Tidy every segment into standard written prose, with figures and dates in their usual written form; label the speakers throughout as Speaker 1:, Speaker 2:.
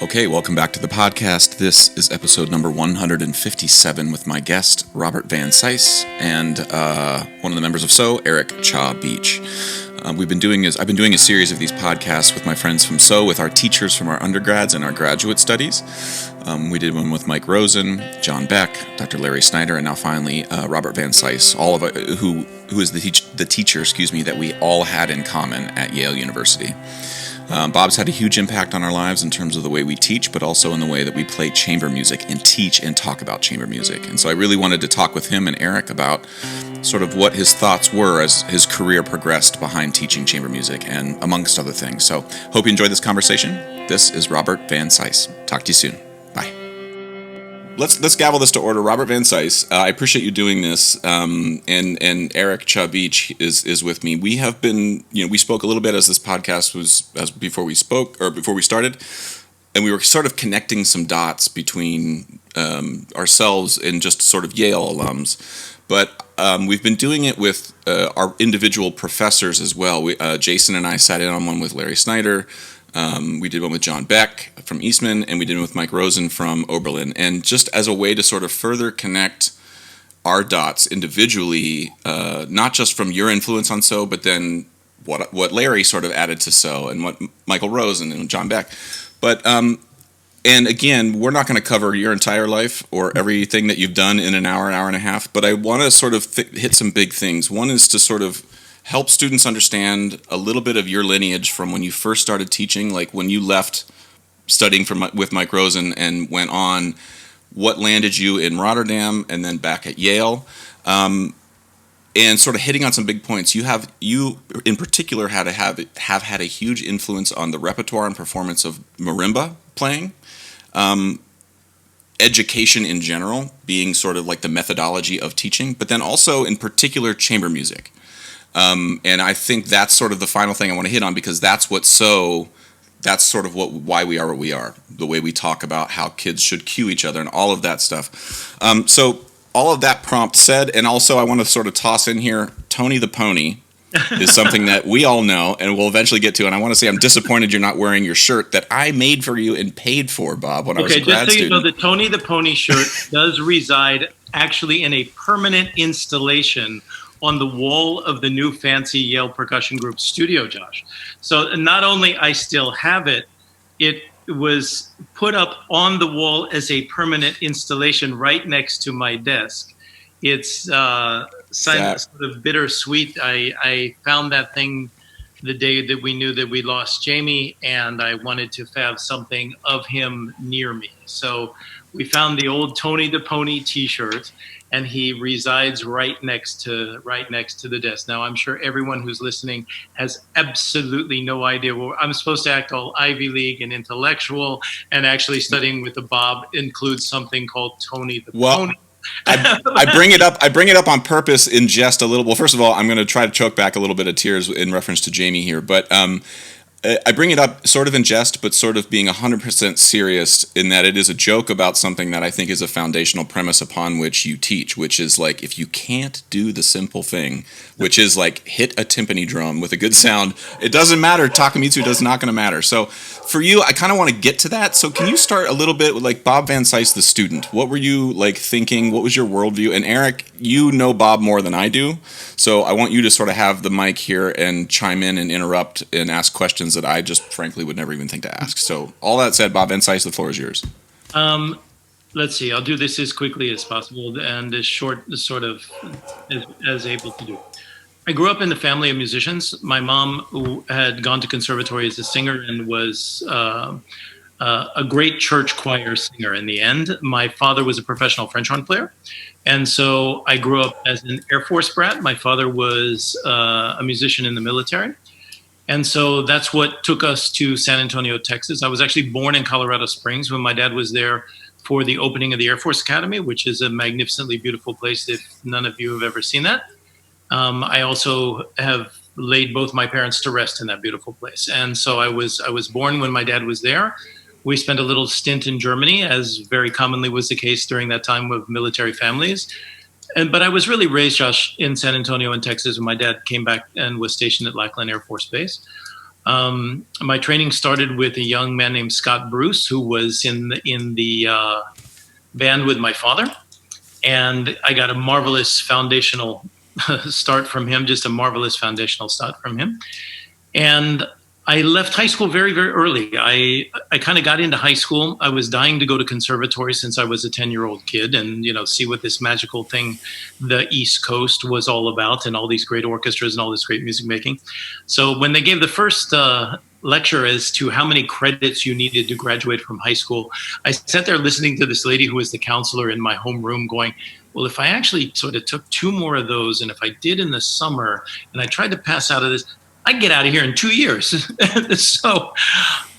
Speaker 1: Okay, welcome back to the podcast. This is episode number 157 with my guest, Robert Van Sice, and one of the members of SO, Eric Cha Beach. I've been doing a series of these podcasts with my friends from SO, with our teachers from our undergrads and our graduate studies. We did one with Mike Rosen, John Beck, Dr. Larry Snyder, and now finally Robert Van Sice, all of who is the teacher, that we all had in common at Yale University. Bob's had a huge impact on our lives in terms of the way we teach, but also in the way that we play chamber music and teach and talk about chamber music. And so I really wanted to talk with him and Eric about sort of what his thoughts were as his career progressed behind teaching chamber music, and amongst other things. So hope you enjoyed this conversation. This is Robert Van Sice. Talk to you soon. Bye. Let's gavel this to order. Robert Van Sice, I appreciate you doing this, and Eric Cha Beach is with me. We have been, we spoke a little bit as this podcast before we started, and we were sort of connecting some dots between ourselves and just sort of Yale alums. But we've been doing it with our individual professors as well. Jason and I sat in on one with Larry Snyder. We did one with John Beck from Eastman, and we did one with Mike Rosen from Oberlin. And just as a way to sort of further connect our dots individually, not just from your influence on SO, but then what Larry sort of added to SO, and what Michael Rosen and John Beck. But and again, we're not going to cover your entire life or everything that you've done in an hour and a half, but I want to sort of hit some big things. One is to sort of help students understand a little bit of your lineage from when you first started teaching, like when you left studying with Mike Rosen and went on, what landed you in Rotterdam and then back at Yale, and sort of hitting on some big points. You in particular have had a huge influence on the repertoire and performance of marimba playing, education in general being sort of like the methodology of teaching, but then also in particular chamber music. And I think that's sort of the final thing I want to hit on, because that's sort of why we are what we are, the way we talk about how kids should cue each other and all of that stuff. So all of that prompt said, and also I want to sort of toss in here, Tony the Pony is something that we all know and we'll eventually get to. And I want to say I'm disappointed you're not wearing your shirt that I made for you and paid for, Bob, when I was a grad student. Okay, just so you know,
Speaker 2: the Tony the Pony shirt does reside actually in a permanent installation on the wall of the new fancy Yale Percussion Group studio, Josh. So not only I still have it, it was put up on the wall as a permanent installation right next to my desk. It's sort of bittersweet. I found that thing the day that we knew that we lost Jamie, and I wanted to have something of him near me. So we found the old Tony the Pony t-shirt, and he resides right next to the desk. Now, I'm sure everyone who's listening has absolutely no idea. I'm supposed to act all Ivy League and intellectual, and actually studying with the Bob includes something called Tony the Pony.
Speaker 1: I bring it up on purpose in jest a little. Well, first of all, I'm going to try to choke back a little bit of tears in reference to Jamie here, but I bring it up sort of in jest, but sort of being 100% serious in that it is a joke about something that I think is a foundational premise upon which you teach, which is like, if you can't do the simple thing, which is like hit a timpani drum with a good sound, it doesn't matter. Takemitsu is not going to matter. So for you, I kind of want to get to that. So can you start a little bit with like Bob Van Sice, the student? What were you like thinking? What was your worldview? And Eric, you know Bob more than I do. So I want you to sort of have the mic here and chime in and interrupt and ask questions that I just frankly would never even think to ask. So all that said, Bob Van Sice, the floor is yours.
Speaker 2: Let's see. I'll do this as quickly as possible and as short sort of as able to do. I grew up in the family of musicians. My mom, who had gone to conservatory as a singer and was a great church choir singer in the end. My father was a professional French horn player. And so I grew up as an Air Force brat. My father was a musician in the military. And so that's what took us to San Antonio, Texas. I was actually born in Colorado Springs when my dad was there for the opening of the Air Force Academy, which is a magnificently beautiful place if none of you have ever seen that. I also have laid both my parents to rest in that beautiful place. And so I was born when my dad was there. We spent a little stint in Germany, as very commonly was the case during that time of military families. But I was really raised, Josh, in San Antonio in Texas when my dad came back and was stationed at Lackland Air Force Base. My training started with a young man named Scott Bruce, who was in the band with my father, and I got a marvelous foundational start from him, just a marvelous foundational start from him. And I left high school very, very early. I kind of got into high school. I was dying to go to conservatory since I was a 10-year-old kid and, see what this magical thing the East Coast was all about and all these great orchestras and all this great music making. So when they gave the first lecture as to how many credits you needed to graduate from high school, I sat there listening to this lady who was the counselor in my homeroom going, well, if I actually sort of took 2 more of those, and if I did in the summer, and I tried to pass out of this, I'd get out of here in 2 years. So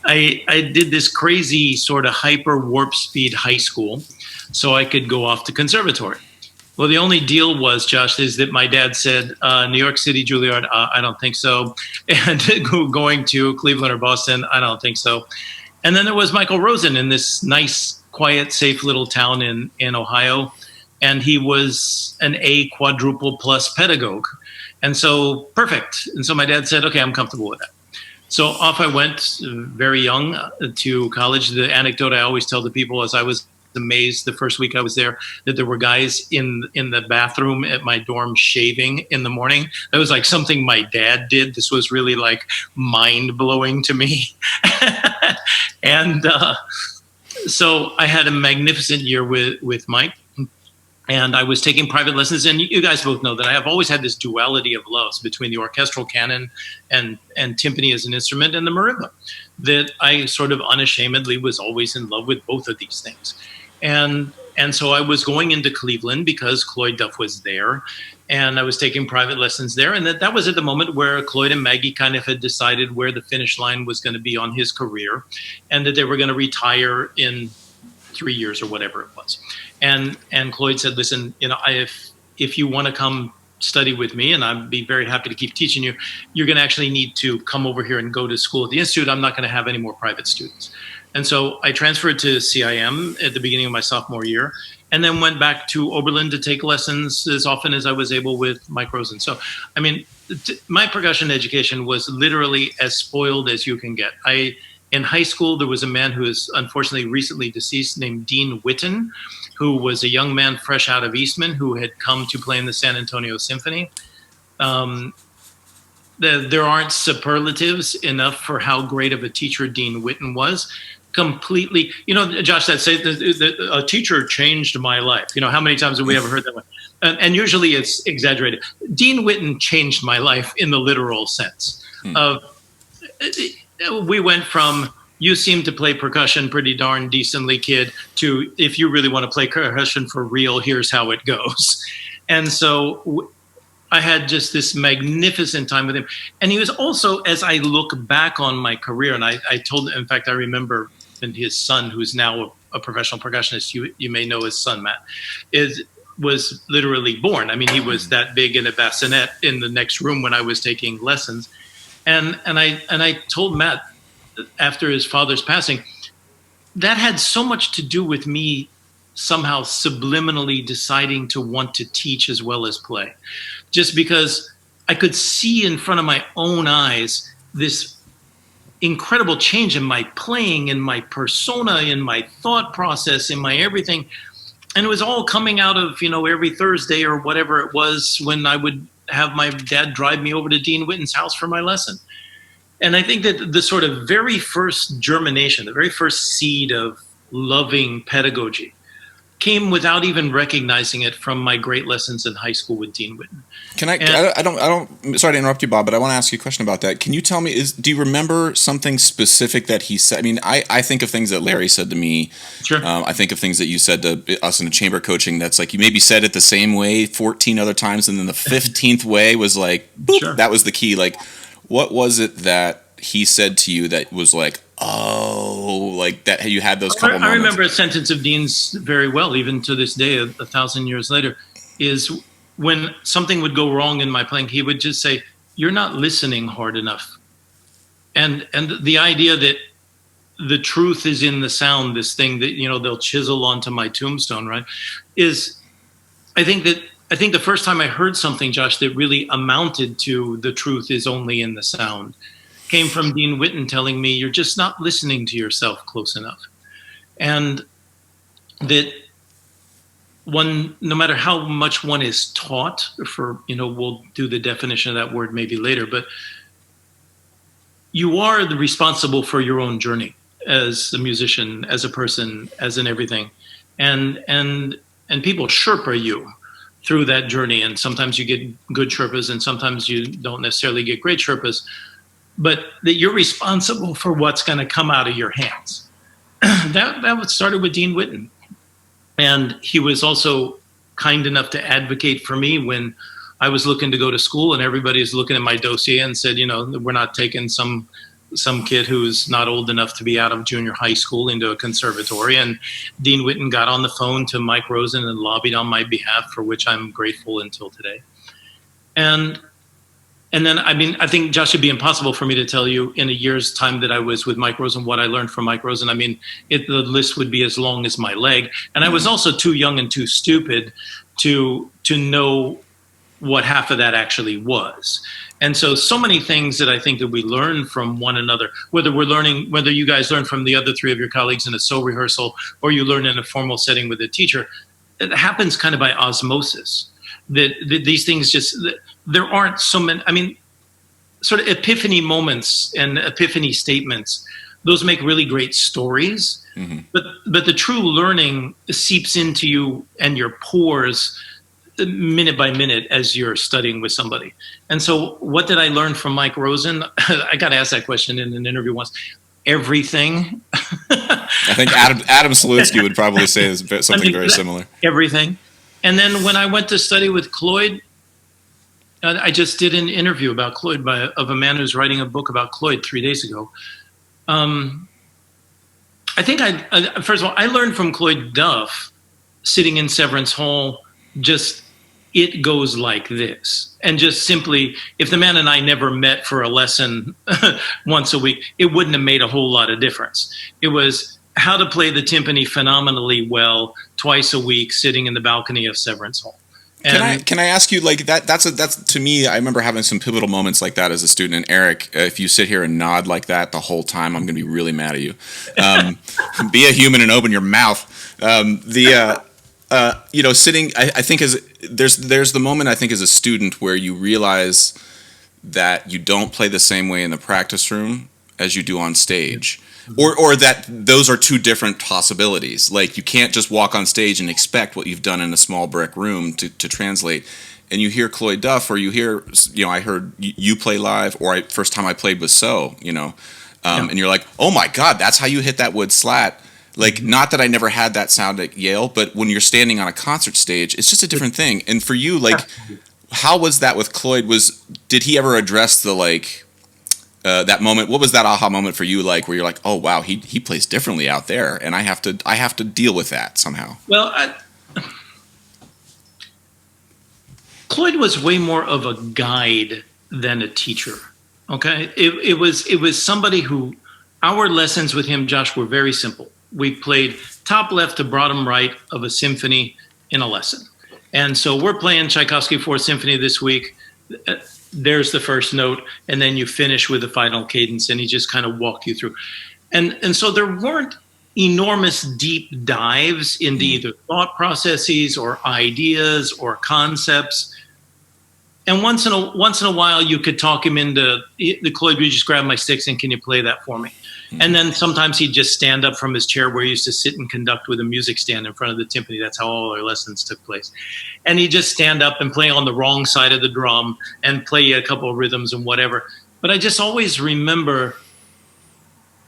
Speaker 2: I did this crazy sort of hyper warp speed high school so I could go off to conservatory. Well, the only deal was, Josh, is that my dad said, New York City, Juilliard, I don't think so. And going to Cleveland or Boston, I don't think so. And then there was Michael Rosen in this nice, quiet, safe little town in Ohio. And he was an A quadruple plus pedagogue. And so, perfect. And so my dad said, okay, I'm comfortable with that. So off I went very young to college. The anecdote I always tell to people is I was amazed the first week I was there that there were guys in the bathroom at my dorm shaving in the morning. That was like something my dad did. This was really like mind blowing to me. And so I had a magnificent year with Mike. And I was taking private lessons, and you guys both know that I have always had this duality of loves between the orchestral canon and timpani as an instrument and the marimba, that I sort of unashamedly was always in love with both of these things. And so I was going into Cleveland because Cloyd Duff was there, and I was taking private lessons there. And that was at the moment where Cloyd and Maggie kind of had decided where the finish line was going to be on his career, and that they were going to retire in 3 years or whatever it was. And Cloyd said, listen, if you want to come study with me, and I'd be very happy to keep teaching you, you're going to actually need to come over here and go to school at the Institute. I'm not going to have any more private students. And so I transferred to CIM at the beginning of my sophomore year, and then went back to Oberlin to take lessons as often as I was able with Mike Rosen. So, I mean, my percussion education was literally as spoiled as you can get. In high school, there was a man who is unfortunately recently deceased named Dean Witten, who was a young man fresh out of Eastman who had come to play in the San Antonio Symphony. There aren't superlatives enough for how great of a teacher Dean Witten was. Completely, Josh, that say that a teacher changed my life. How many times have we ever heard that one? And usually it's exaggerated. Dean Witten changed my life in the literal sense of. We went from you seem to play percussion pretty darn decently, kid, to if you really want to play percussion for real, here's how it goes. And so I had just this magnificent time with him. And he was also, as I look back on my career, and I told, in fact, I remember his son, who's now a professional percussionist, you may know his son, Matt, was literally born. I mean, he was that big in a bassinet in the next room when I was taking lessons. And I told Matt after his father's passing, that had so much to do with me somehow subliminally deciding to want to teach as well as play. Just because I could see in front of my own eyes this incredible change in my playing, in my persona, in my thought process, in my everything. And it was all coming out of, every Thursday or whatever it was when I would have my dad drive me over to Dean Witten's house for my lesson. And I think that the sort of very first germination, the very first seed of loving pedagogy came without even recognizing it from my great lessons in high school with Dean Witten.
Speaker 1: Can I don't, sorry to interrupt you, Bob, but I want to ask you a question about that. Can you tell me, do you remember something specific that he said? I mean, I think of things that Larry said to me.
Speaker 2: Sure.
Speaker 1: I think of things that you said to us in a chamber coaching that's like, you maybe said it the same way 14 other times, and then the 15th way was like, boop, sure. That was the key. Like, what was it that he said to you that was like, oh, like that you had those couple moments?
Speaker 2: I remember a sentence of Dean's very well, even to this day, 1,000 years later, is when something would go wrong in my playing, he would just say, you're not listening hard enough. And the idea that the truth is in the sound, this thing that, they'll chisel onto my tombstone, right, is, I think the first time I heard something, Josh, that really amounted to the truth is only in the sound, came from Dean Witten telling me, you're just not listening to yourself close enough. And that no matter how much one is taught, we'll do the definition of that word maybe later, but you are responsible for your own journey as a musician, as a person, as in everything. And people Sherpa you through that journey. And sometimes you get good Sherpas and sometimes you don't necessarily get great Sherpas, but that you're responsible for what's going to come out of your hands. That started with Dean Witten. And he was also kind enough to advocate for me when I was looking to go to school and everybody's looking at my dossier and said, we're not taking some kid who's not old enough to be out of junior high school into a conservatory. And Dean Witten got on the phone to Mike Rosen and lobbied on my behalf, for which I'm grateful until today. And then, I think, Josh, it'd be impossible for me to tell you in a year's time that I was with Mike Rosen what I learned from Mike Rosen. The list would be as long as my leg. And I was also too young and too stupid to know what half of that actually was. And so many things that I think that we learn from one another, whether you guys learn from the other three of your colleagues in a soul rehearsal or you learn in a formal setting with a teacher, it happens kind of by osmosis. That these things there aren't so many, sort of epiphany moments and epiphany statements, those make really great stories, but the true learning seeps into you and your pores minute by minute as you're studying with somebody. And so what did I learn from Mike Rosen? I got asked that question in an interview once. Everything.
Speaker 1: I think Adam Slutsky would probably say something very similar.
Speaker 2: Everything. And then when I went to study with Cloyd, I just did an interview about Cloyd of a man who's writing a book about Cloyd 3 days ago. I think first of all, I learned from Cloyd Duff sitting in Severance Hall, just it goes like this. And just simply, if the man and I never met for a lesson once a week, it wouldn't have made a whole lot of difference. It was how to play the timpani phenomenally well twice a week sitting in the balcony of Severance Hall.
Speaker 1: Can I ask you, like, that's to me, I remember having some pivotal moments like that as a student. And Eric, if you sit here and nod like that the whole time, I'm going to be really mad at you. Be a human and open your mouth. Sitting, I think there's the moment, I think, as a student where you realize that you don't play the same way in the practice room as you do on stage. Or that those are two different possibilities. Like, you can't just walk on stage and expect what you've done in a small brick room to translate. And you hear Cloyd Duff, or you hear, I heard you play live, or first time I played was and you're like, oh my God, that's how you hit that wood slat. Like, not that I never had that sound at Yale, but when you're standing on a concert stage, it's just a different thing. And for you, like, how was that with Cloyd? Did he ever address the, that moment? What was that aha moment for you, like, where you're like, oh wow, he plays differently out there, and I have to deal with that somehow?
Speaker 2: Well, Cloyd was way more of a guide than a teacher. Okay, it was somebody who, our lessons with him, Josh, were very simple. We played top left to bottom right of a symphony in a lesson, and so we're playing Tchaikovsky Fourth Symphony this week. There's the first note, and then you finish with the final cadence, and he just kind of walked you through. And so there weren't enormous deep dives into either thought processes or ideas or concepts. And once in a while, you could talk him into, the Cloyd, you just grab my sticks and can you play that for me? And then sometimes he'd just stand up from his chair where he used to sit and conduct with a music stand in front of the timpani. That's how all our lessons took place. And he'd just stand up and play on the wrong side of the drum and play a couple of rhythms and whatever. But I just always remember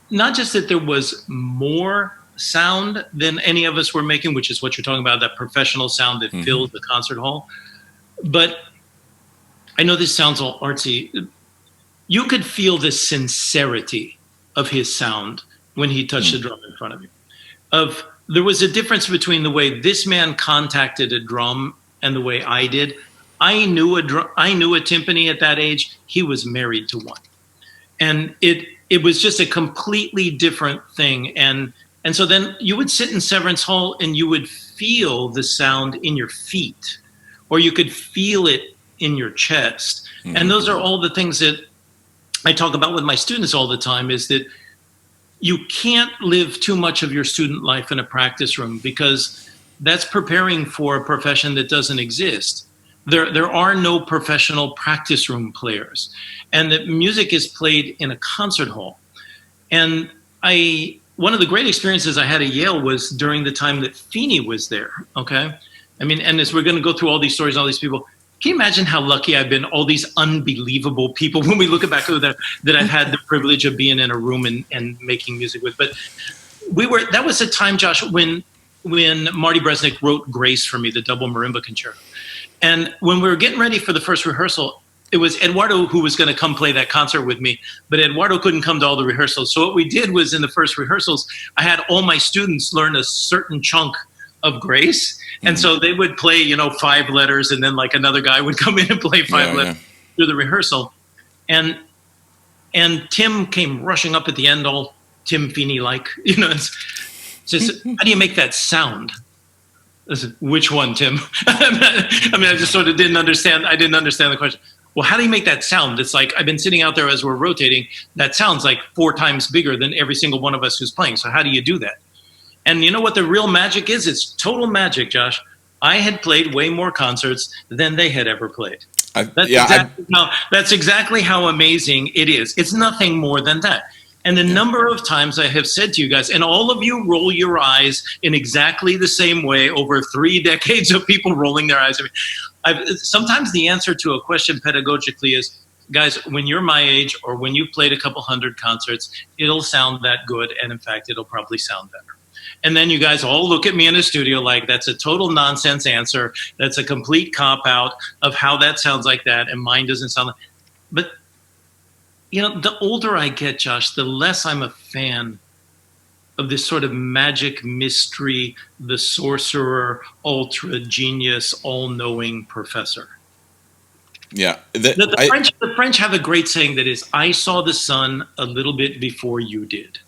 Speaker 2: not just that there was more sound than any of us were making, which is what you're talking about, that professional sound that filled the concert hall. But I know this sounds all artsy. You could feel the sincerity of his sound when he touched the drum in front of you. There was a difference between the way this man contacted a drum and the way I did. I knew a timpani at that age. He was married to one, and it was just a completely different thing. And so then you would sit in Severance Hall and you would feel the sound in your feet, or you could feel it in your chest. And those are all the things that I talk about with my students all the time is that you can't live too much of your student life in a practice room, because that's preparing for a profession that doesn't exist. There are no professional practice room players, and that music is played in a concert hall. And one of the great experiences I had at Yale was during the time that Feeney was there. Okay, I mean, and as we're going to go through all these stories, all these people, can you imagine how lucky I've been? All these unbelievable people, when we look back over that I've had the privilege of being in a room and making music with. But that was a time, Josh, when Marty Bresnik wrote Grace for me, the double marimba concerto. And when we were getting ready for the first rehearsal, it was Eduardo who was going to come play that concert with me, but Eduardo couldn't come to all the rehearsals. So what we did was, in the first rehearsals, I had all my students learn a certain chunk of Grace. And so they would play, 5 letters, and then like another guy would come in and play 5 letters through the rehearsal. And Tim came rushing up at the end, all Tim Feeney-like, says, how do you make that sound? I said, which one, Tim? I mean, I just sort of didn't understand. I didn't understand the question. Well, how do you make that sound? It's like, I've been sitting out there as we're rotating. That sounds like 4 times bigger than every single one of us who's playing. So how do you do that? And you know what the real magic is? It's total magic, Josh. I had played way more concerts than they had ever played. That's exactly how amazing it is. It's nothing more than that. And the number of times I have said to you guys, and all of you roll your eyes in exactly the same way over 3 decades of people rolling their eyes. I mean, sometimes the answer to a question pedagogically is, guys, when you're my age or when you've played a couple hundred concerts, it'll sound that good. And in fact, it'll probably sound better. And then you guys all look at me in the studio like that's a total nonsense answer. That's a complete cop-out of how that sounds like that, and mine doesn't sound like. But, the older I get, Josh, the less I'm a fan of this sort of magic mystery, the sorcerer, ultra genius, all-knowing professor.
Speaker 1: Yeah.
Speaker 2: The French have a great saying that is, I saw the sun a little bit before you did.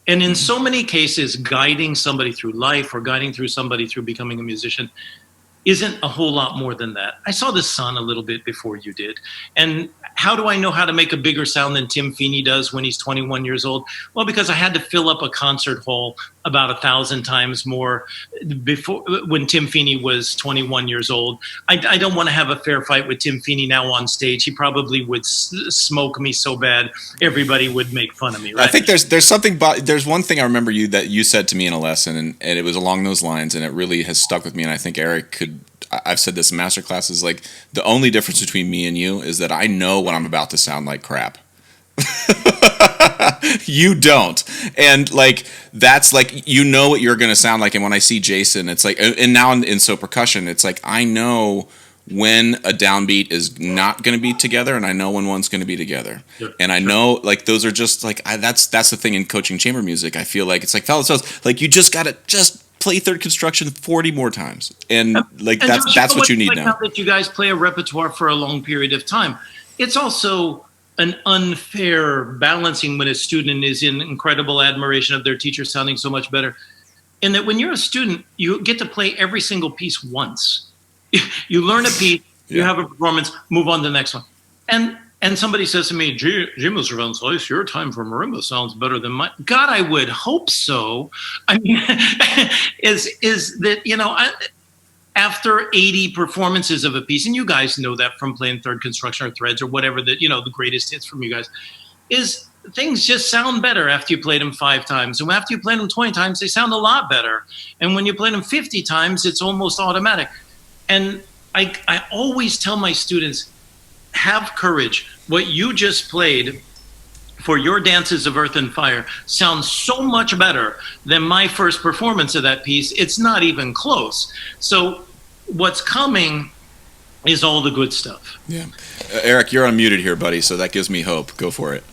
Speaker 2: And in so many cases, guiding somebody through life or guiding through somebody through becoming a musician isn't a whole lot more than that. I saw the sun a little bit before you did. And how do I know how to make a bigger sound than Tim Feeney does when he's 21 years old? Well, because I had to fill up a concert hall about 1,000 times more before, when Tim Feeney was 21 years old. I don't want to have a fair fight with Tim Feeney now on stage. He probably would smoke me so bad everybody would make fun of me. Right?
Speaker 1: I think there's one thing I remember that you said to me in a lesson, and it was along those lines, and it really has stuck with me. And I think Eric could. I've said this in master classes, like, the only difference between me and you is that I know when I'm about to sound like crap. You don't. And like, that's like, what you're going to sound like. And when I see Jason, it's like, and now in so percussion, it's like, I know when a downbeat is not going to be together, and I know when one's going to be together. Sure, and I know, like, those are just like, that's the thing in coaching chamber music. I feel like it's like fellows, like, you just got to play third construction 40 more times, and like and that's what you need now.
Speaker 2: That you guys play a repertoire for a long period of time. It's also an unfair balancing when a student is in incredible admiration of their teacher sounding so much better, and that when you're a student, you get to play every single piece once. You learn a piece, you have a performance, move on to the next one, and somebody says to me, gee, Mr. Van Sice, your time for marimba sounds better than mine. God, I would hope so. I mean, is that, after 80 performances of a piece, and you guys know that from playing third construction or threads or whatever, that, the greatest hits from you guys, is things just sound better after you played them 5 times. And after you played them 20 times, they sound a lot better. And when you play them 50 times, it's almost automatic. And I always tell my students, have courage. What you just played for your Dances of Earth and Fire sounds so much better than my first performance of that piece. It's not even close. So what's coming is all the good stuff.
Speaker 1: Yeah. Eric, you're unmuted here, buddy, so that gives me hope. Go for it.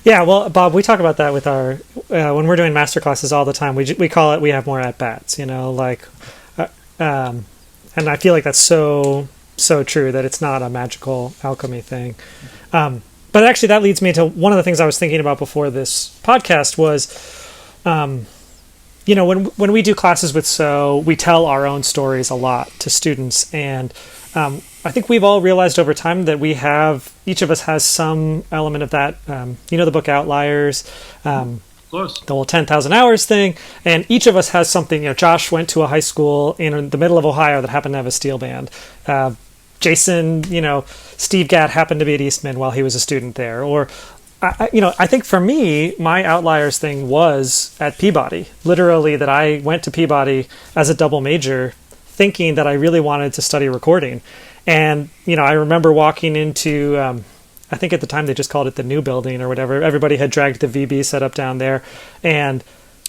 Speaker 3: Yeah, well, Bob, we talk about that with our when we're doing master classes all the time. We call it, we have more at bats, like and I feel like that's so true, that it's not a magical alchemy thing. But actually that leads me to one of the things I was thinking about before this podcast was, when we do classes with So, we tell our own stories a lot to students. And I think we've all realized over time that each of us has some element of that. The book Outliers,
Speaker 2: Of course.
Speaker 3: the whole 10,000 hours thing, and each of us has something. Josh went to a high school in the middle of Ohio that happened to have a steel band. Jason, Steve Gadd happened to be at Eastman while he was a student there. Or, I think for me, my Outliers thing was at Peabody. Literally, that I went to Peabody as a double major, thinking that I really wanted to study recording. And, I remember walking into, I think at the time they just called it the new building or whatever. Everybody had dragged the VB set up down there. And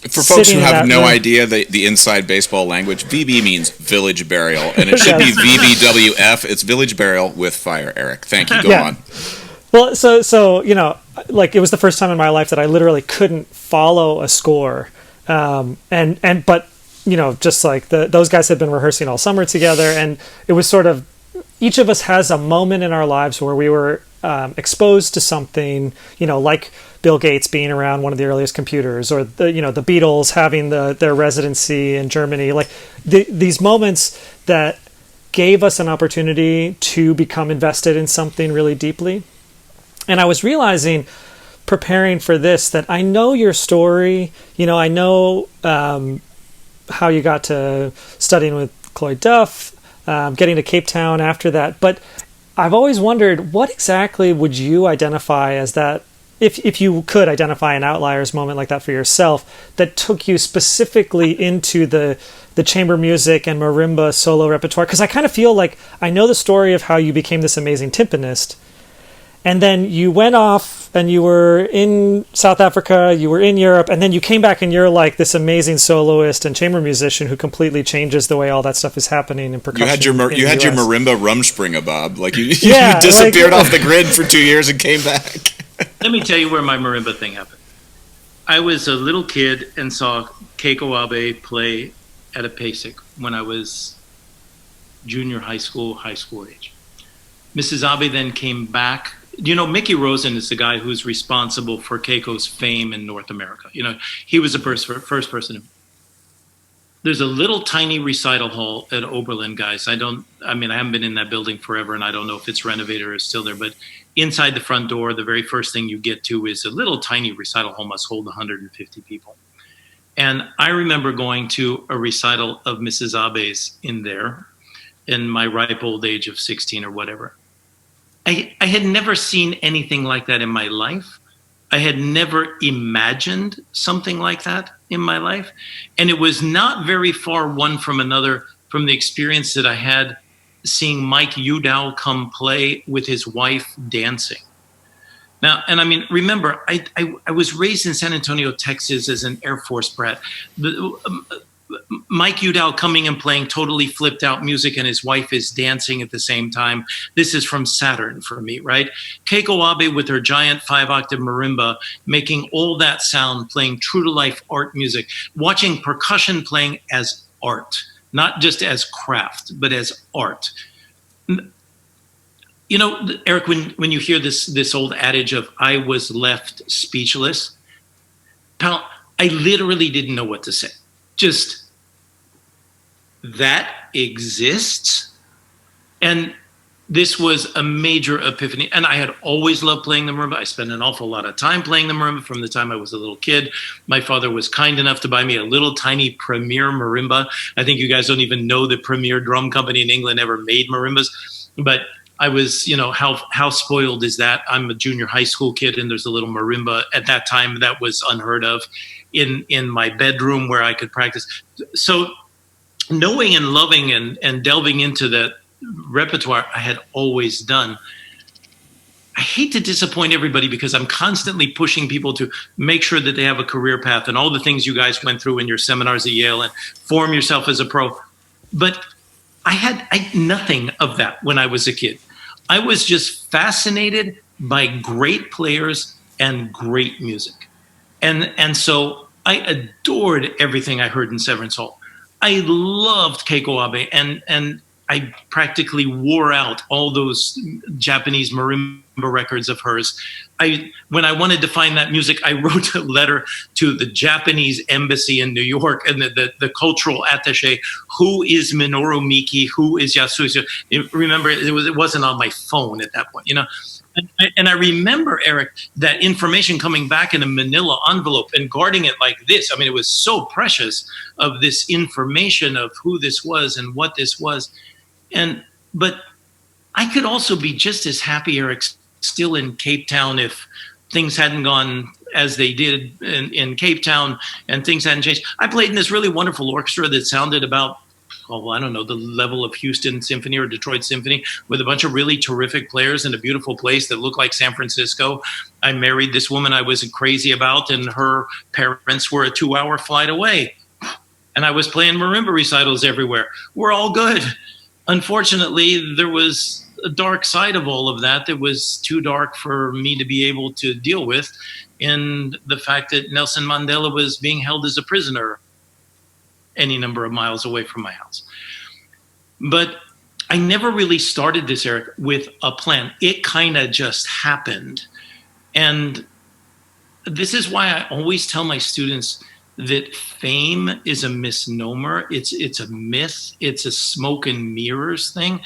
Speaker 1: for folks who have no idea the inside baseball language, VB means village burial, and it should be VBWF. It's village burial with fire, Eric. Thank you. Go on.
Speaker 3: Well, so it was the first time in my life that I literally couldn't follow a score. But just like those guys had been rehearsing all summer together, and it was sort of, each of us has a moment in our lives where we were exposed to something, like Bill Gates being around one of the earliest computers, or the Beatles having their residency in Germany, like these moments that gave us an opportunity to become invested in something really deeply. And I was realizing, preparing for this, that I know your story. I know how you got to studying with Cloyd Duff, getting to Cape Town after that, but I've always wondered, what exactly would you identify as that, if you could identify an Outliers moment like that for yourself, that took you specifically into the chamber music and marimba solo repertoire? Because I kind of feel like I know the story of how you became this amazing timpanist, and then you went off and you were in South Africa, you were in Europe, and then you came back and you're like this amazing soloist and chamber musician who completely changes the way all that stuff is happening in percussion.
Speaker 1: You had your marimba rumspringa, Bob. Like you disappeared off the grid for 2 years and came back.
Speaker 2: Let me tell you where my marimba thing happened. I was a little kid and saw Keiko Abe play at a PASIC when I was junior high school age. Mrs. Abe then came back. Mickey Rosen is the guy who's responsible for Keiko's fame in North America. He was the first person. There's a little tiny recital hall at Oberlin, guys. I haven't been in that building forever, and I don't know if it's renovated or is still there, but inside the front door, the very first thing you get to is a little tiny recital hall, must hold 150 people. And I remember going to a recital of Mrs. Abe's in there in my ripe old age of 16 or whatever. I had never seen anything like that in my life. I had never imagined something like that in my life. And it was not very far one from another from the experience that I had seeing Mike Udow come play with his wife dancing. Now, and remember, I was raised in San Antonio, Texas as an Air Force brat. Mike Udow coming and playing totally flipped out music, and his wife is dancing at the same time. This is from Saturn for me, right? Keiko Abe with her giant 5-octave marimba, making all that sound, playing true to life art music, watching percussion playing as art, not just as craft, but as art. Eric, when you hear this old adage of "I was left speechless," pal, I literally didn't know what to say. Just that exists. And this was a major epiphany. And I had always loved playing the marimba. I spent an awful lot of time playing the marimba from the time I was a little kid. My father was kind enough to buy me a little tiny Premier marimba. I think you guys don't even know the Premier drum company in England ever made marimbas. But I was, how spoiled is that? I'm a junior high school kid, and there's a little marimba. At that time, that was unheard of in my bedroom where I could practice. So knowing and loving and delving into that repertoire I had always done. I hate to disappoint everybody because I'm constantly pushing people to make sure that they have a career path and all the things you guys went through in your seminars at Yale and form yourself as a pro. But I had nothing of that when I was a kid. I was just fascinated by great players and great music. And so I adored everything I heard in Severance Hall. I loved Keiko Abe, and I practically wore out all those Japanese marimba records of hers. When I wanted to find that music, I wrote a letter to the Japanese embassy in New York and the cultural attaché. Who is Minoru Miki? Who is Yasushi? Remember, it wasn't on my phone at that point, you know. And I remember, Eric, that information coming back in a manila envelope and guarding it like this. I mean, it was so precious, of this information of who this was and what this was. But I could also be just as happy, Eric, still in Cape Town if things hadn't gone as they did in Cape Town and things hadn't changed. I played in this really wonderful orchestra that sounded about, I don't know, the level of Houston Symphony or Detroit Symphony, with a bunch of really terrific players in a beautiful place that looked like San Francisco. I married this woman I was crazy about, and her parents were a 2-hour flight away. And I was playing marimba recitals everywhere. We're all good. Unfortunately, there was a dark side of all of that was too dark for me to be able to deal with, in the fact that Nelson Mandela was being held as a prisoner any number of miles away from my house. But I never really started this, Eric, with a plan. It kind of just happened. And this is why I always tell my students that fame is a misnomer. It's a myth. It's a smoke and mirrors thing,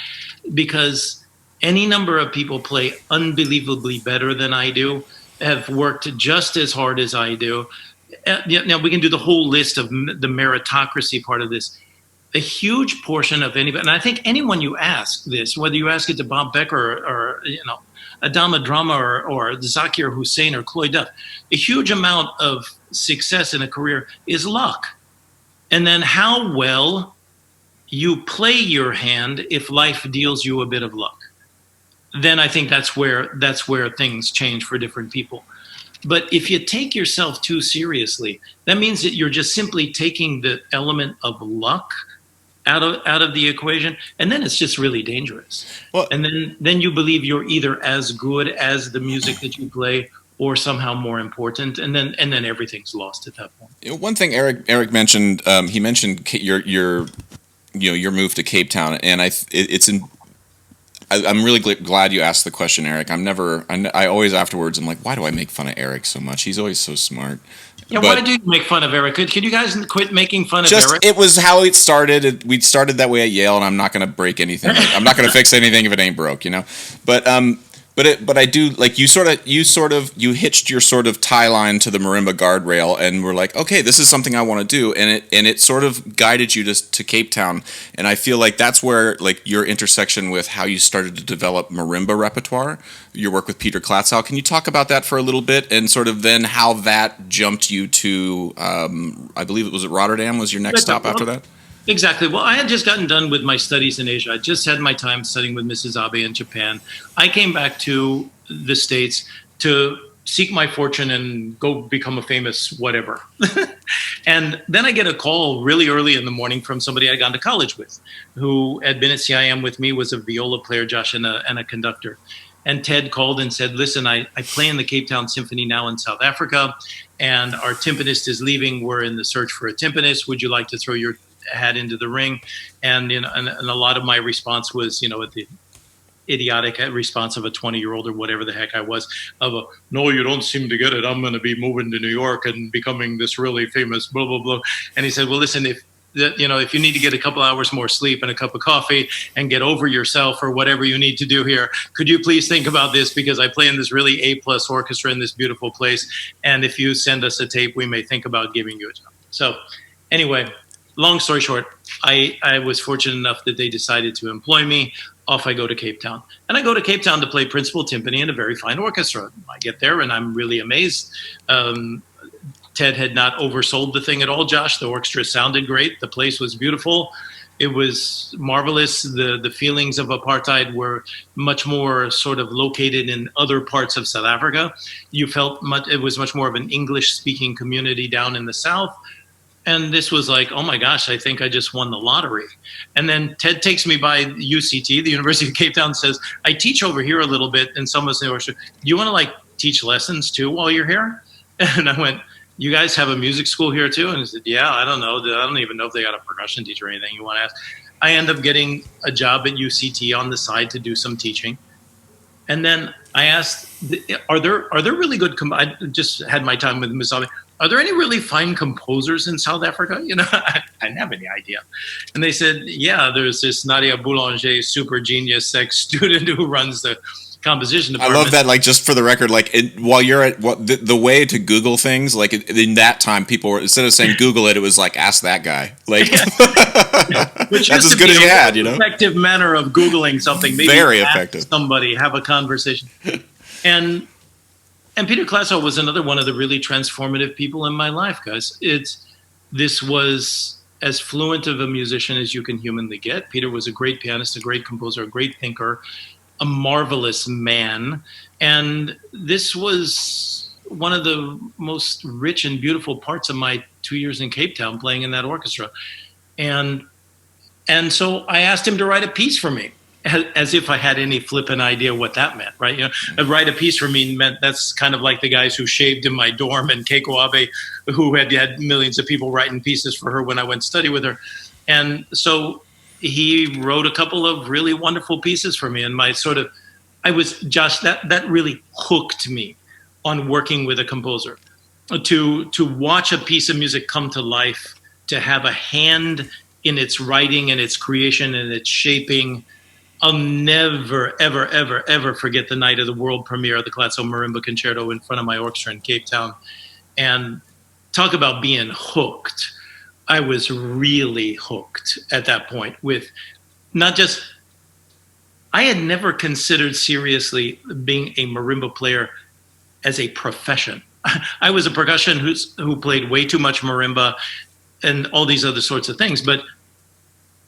Speaker 2: because any number of people play unbelievably better than I do, have worked just as hard as I do. Now, we can do the whole list of the meritocracy part of this. A huge portion of anybody, and I think anyone you ask this, whether you ask it to Bob Becker or Adama Drama or Zakir Hussain or Cloyd Duff, a huge amount of success in a career is luck. And then how well you play your hand if life deals you a bit of luck. Then I think that's where things change for different people. But if you take yourself too seriously, that means that you're just simply taking the element of luck out of the equation, and then it's just really dangerous. Well, and then you believe you're either as good as the music that you play, or somehow more important, and then everything's lost at that point.
Speaker 1: One thing Eric mentioned, he mentioned your move to Cape Town, and I'm really glad you asked the question, Eric. I always afterwards, I'm like, why do I make fun of Eric so much? He's always so smart.
Speaker 2: Yeah, why do you make fun of Eric? Can you guys quit making fun of Eric?
Speaker 1: It was how it started. We started that way at Yale, and I'm not going to break anything. I'm not going to fix anything if it ain't broke, But I do, like, you hitched your sort of tie line to the marimba guardrail, and were like, okay, this is something I want to do, and it sort of guided you to Cape Town, and I feel like that's where, like, your intersection with how you started to develop marimba repertoire, your work with Peter Klatzow. Can you talk about that for a little bit, and sort of then how that jumped you to, I believe it was at Rotterdam was your next stop after that?
Speaker 2: Exactly. Well, I had just gotten done with my studies in Asia. I just had my time studying with Mrs. Abe in Japan. I came back to the States to seek my fortune and go become a famous whatever. And then I get a call really early in the morning from somebody I'd gone to college with, who had been at CIM with me, was a viola player, Josh, and a conductor. And Ted called and said, listen, I play in the Cape Town Symphony now in South Africa, and our timpanist is leaving. We're in the search for a timpanist. Would you like to throw your hat into the ring? And and a lot of my response was, the idiotic response of a 20-year-old or whatever the heck I was, no, you don't seem to get it. I'm going to be moving to New York and becoming this really famous blah, blah, blah. And he said, well, listen, if you need to get a couple hours more sleep and a cup of coffee and get over yourself or whatever you need to do here, could you please think about this? Because I play in this really A+ orchestra in this beautiful place. And if you send us a tape, we may think about giving you a job. So anyway, long story short, I was fortunate enough that they decided to employ me. Off I go to Cape Town. And I go to Cape Town to play principal timpani in a very fine orchestra. I get there and I'm really amazed. Ted had not oversold the thing at all, Josh. The orchestra sounded great. The place was beautiful. It was marvelous. The feelings of apartheid were much more sort of located in other parts of South Africa. You felt it was much more of an English-speaking community down in the South. And this was like, oh my gosh, I think I just won the lottery. And then Ted takes me by UCT, the University of Cape Town, and says, I teach over here a little bit in some of the orchestra. Do you want to teach lessons too while you're here? And I went, you guys have a music school here too? And he said, yeah, I don't know. I don't even know if they got a percussion teacher or anything you want to ask. I end up getting a job at UCT on the side to do some teaching. And then I asked, are there really good, I just had my time with Musabe. Are there any really fine composers in South Africa? I didn't have any idea. And they said, yeah, there's this Nadia Boulanger, super genius ex student who runs the composition department.
Speaker 1: I love that. Like, just for the record, like while you're at the way to Google things, like in that time, people were, instead of saying Google it, it was like, ask that guy. Like,
Speaker 2: which
Speaker 1: that's as good as you had,
Speaker 2: Effective manner of Googling something. Maybe
Speaker 1: very effective.
Speaker 2: Somebody have a conversation. And Peter Klatzow was another one of the really transformative people in my life, guys. This was as fluent of a musician as you can humanly get. Peter was a great pianist, a great composer, a great thinker, a marvelous man. And this was one of the most rich and beautiful parts of my 2 years in Cape Town playing in that orchestra. And so I asked him to write a piece for me, as if I had any flippant idea what that meant, right? Write a piece for me meant that's kind of like the guys who shaved in my dorm and Keiko Abe, who had millions of people writing pieces for her when I went to study with her. And so he wrote a couple of really wonderful pieces for me. And Josh, that really hooked me on working with a composer. To watch a piece of music come to life, to have a hand in its writing and its creation and its shaping. I'll never, ever, ever, ever forget the night of the world premiere of the Klatzow Marimba Concerto in front of my orchestra in Cape Town. And talk about being hooked. I was really hooked at that point with not just, I had never considered seriously being a marimba player as a profession. I was a percussion who played way too much marimba and all these other sorts of things, but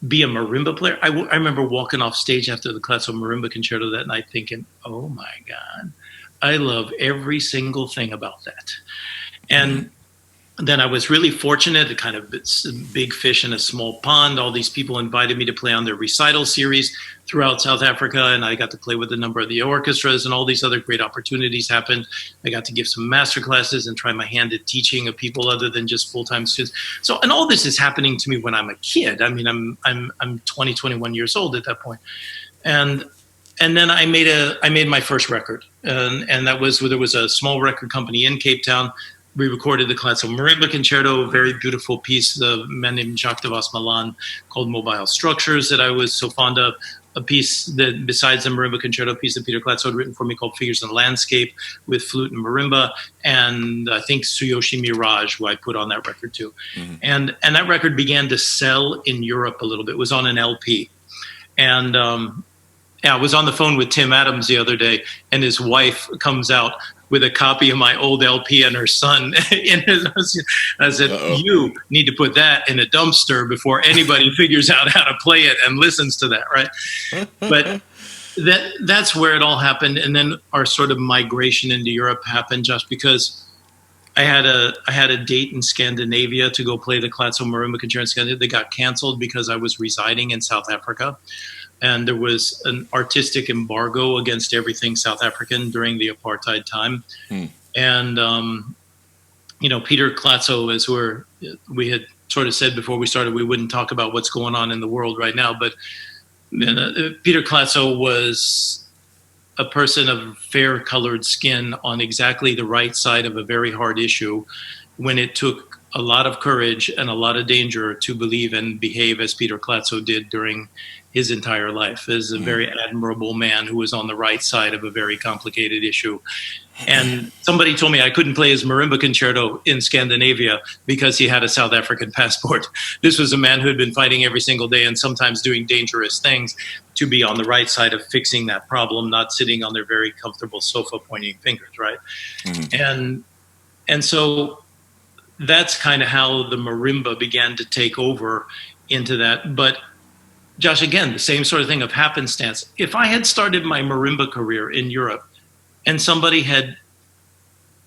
Speaker 2: be a marimba player. I remember walking off stage after the Klatzow Marimba Concerto that night thinking, oh my God, I love every single thing about that. And then I was really fortunate to kind of big fish in a small pond. All these people invited me to play on their recital series throughout South Africa, and I got to play with a number of the orchestras, and all these other great opportunities happened. I got to give some master classes and try my hand at teaching of people other than just full-time students. So, and all this is happening to me when I'm a kid. I mean, I'm 20, 21 years old at that point. And then I made my first record, and that was, there was a small record company in Cape Town. We recorded the Klatzow Marimba Concerto, a very beautiful piece of a man named Jacques de Vasmalan called Mobile Structures that I was so fond of. A piece that, besides the Marimba Concerto, a piece that Peter Klatzow had written for me called Figures in the Landscape with flute and marimba, and I think Tsuyoshi Mirage, who I put on that record too. Mm-hmm. And that record began to sell in Europe a little bit. It was on an LP. And I was on the phone with Tim Adams the other day, and his wife comes out with a copy of my old LP and her son. I said, you need to put that in a dumpster before anybody figures out how to play it and listens to that, right? But that's where it all happened. And then our sort of migration into Europe happened just because I had a date in Scandinavia to go play the Klatzow Marimba Concerto in Scandinavia. They got canceled because I was residing in South Africa. And there was an artistic embargo against everything South African during the apartheid time. And, Peter Klatzow, as we had sort of said before we started, we wouldn't talk about what's going on in the world right now. But Peter Klatzow was a person of fair-colored skin on exactly the right side of a very hard issue when it took a lot of courage and a lot of danger to believe and behave as Peter Klatzow did during his entire life, as a very admirable man who was on the right side of a very complicated issue. And somebody told me I couldn't play his Marimba Concerto in Scandinavia because he had a South African passport. This was a man who had been fighting every single day and sometimes doing dangerous things to be on the right side of fixing that problem, not sitting on their very comfortable sofa pointing fingers, right? Mm-hmm. And so that's kind of how the marimba began to take over into that. But Josh, again, the same sort of thing of happenstance. If I had started my marimba career in Europe and somebody had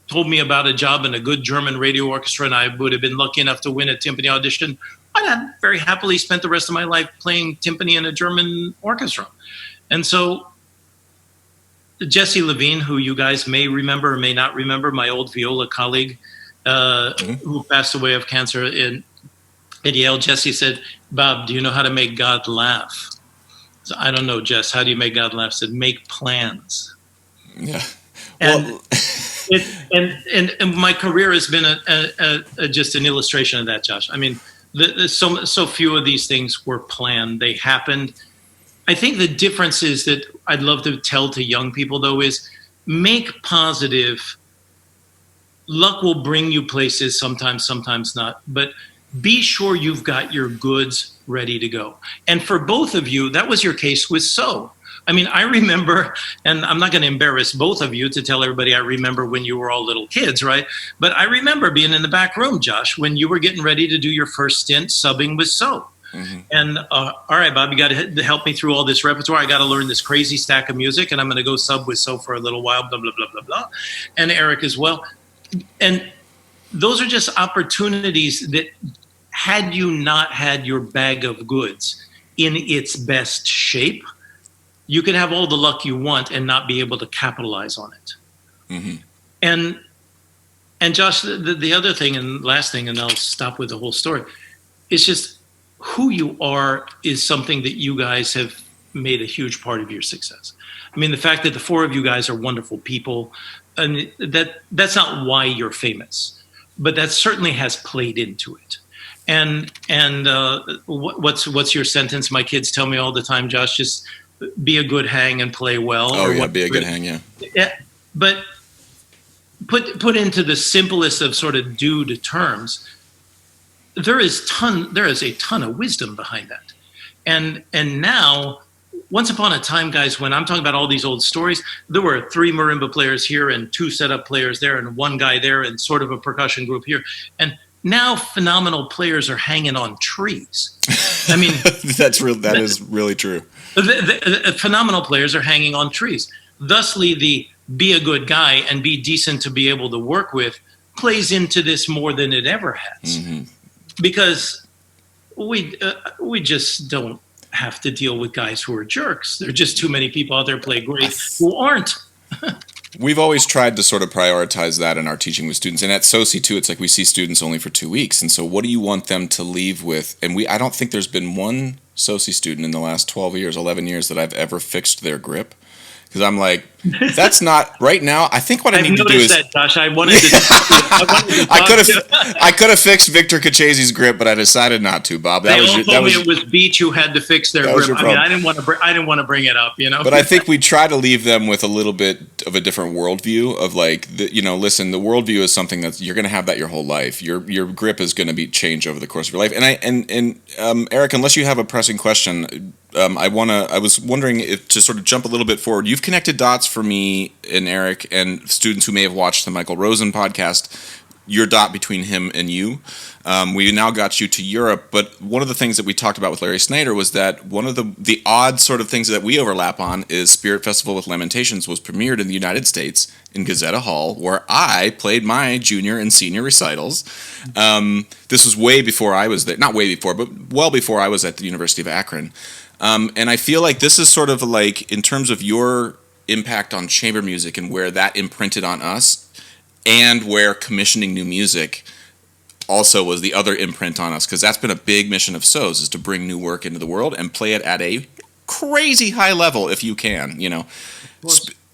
Speaker 2: told me about a job in a good German radio orchestra and I would have been lucky enough to win a timpani audition, I'd have very happily spent the rest of my life playing timpani in a German orchestra. And so Jesse Levine, who you guys may remember or may not remember, my old viola colleague who passed away of cancer at Yale, Jesse said, Bob, do you know how to make God laugh? So, I don't know, Jess. How do you make God laugh? I said, make plans.
Speaker 1: Yeah.
Speaker 2: And
Speaker 1: Well,
Speaker 2: and my career has been just an illustration of that, Josh. I mean, so few of these things were planned; they happened. I think the difference is that I'd love to tell to young people, though, is make positive. Luck will bring you places sometimes, sometimes not, but be sure you've got your goods ready to go. And for both of you, that was your case with So. I mean, I remember, and I'm not going to embarrass both of you to tell everybody I remember when you were all little kids, right? But I remember being in the back room, Josh, when you were getting ready to do your first stint subbing with So. Mm-hmm. And all right, Bob, you got to help me through all this repertoire. I got to learn this crazy stack of music, and I'm going to go sub with So for a little while, blah, blah, blah, blah, blah. And Eric as well. And those are just opportunities that had you not had your bag of goods in its best shape, you could have all the luck you want and not be able to capitalize on it. Mm-hmm. And Josh, the other thing and last thing, and I'll stop with the whole story, it's just who you are is something that you guys have made a huge part of your success. I mean, the fact that the four of you guys are wonderful people, and that's not why you're famous, but that certainly has played into it. And what's your sentence? My kids tell me all the time, Josh, just be a good hang and play well.
Speaker 1: Oh, yeah, be a good hang, yeah.
Speaker 2: Yeah, but put into the simplest of sort of dude terms, there is a ton of wisdom behind that. And now, once upon a time, guys, when I'm talking about all these old stories, there were 3 marimba players here and 2 setup players there and 1 guy there and sort of a percussion group here. And now phenomenal players are hanging on trees. I mean,
Speaker 1: that is really true.
Speaker 2: The phenomenal players are hanging on trees. Thusly, the be a good guy and be decent to be able to work with plays into this more than it ever has. Mm-hmm. Because we just don't have to deal with guys who are jerks. There are just too many people out there play great who aren't.
Speaker 1: We've always tried to sort of prioritize that in our teaching with students. And at SOCI, too, it's like we see students only for 2 weeks. And so what do you want them to leave with? And I don't think there's been one SOCI student in the last 12 years, 11 years that I've ever fixed their grip. Because I'm like, that's not right now. I think what I need to do is.
Speaker 2: That, Josh. I wanted to.
Speaker 1: I could have fixed Victor Cachese's grip, but I decided not to. Bob,
Speaker 2: they all told me it was Beach who had to fix their grip. I mean, I didn't want to bring it up, you know.
Speaker 1: But I think we try to leave them with a little bit of a different worldview of like, listen, the worldview is something that you're going to have that your whole life. Your grip is going to be changed over the course of your life. And Eric, unless you have a pressing question. I was wondering if to sort of jump a little bit forward. You've connected dots for me and Eric and students who may have watched the Michael Rosen podcast. Your dot between him and you. We now got you to Europe, but one of the things that we talked about with Larry Snyder was that one of the odd sort of things that we overlap on is Spirit Festival with Lamentations was premiered in the United States in Gazetta Hall, where I played my junior and senior recitals. This was way before I was there, not way before, but well before I was at the University of Akron. And I feel like this is sort of like, in terms of your impact on chamber music and where that imprinted on us, and where commissioning new music also was the other imprint on us, because that's been a big mission of SO's, is to bring new work into the world and play it at a crazy high level if you can.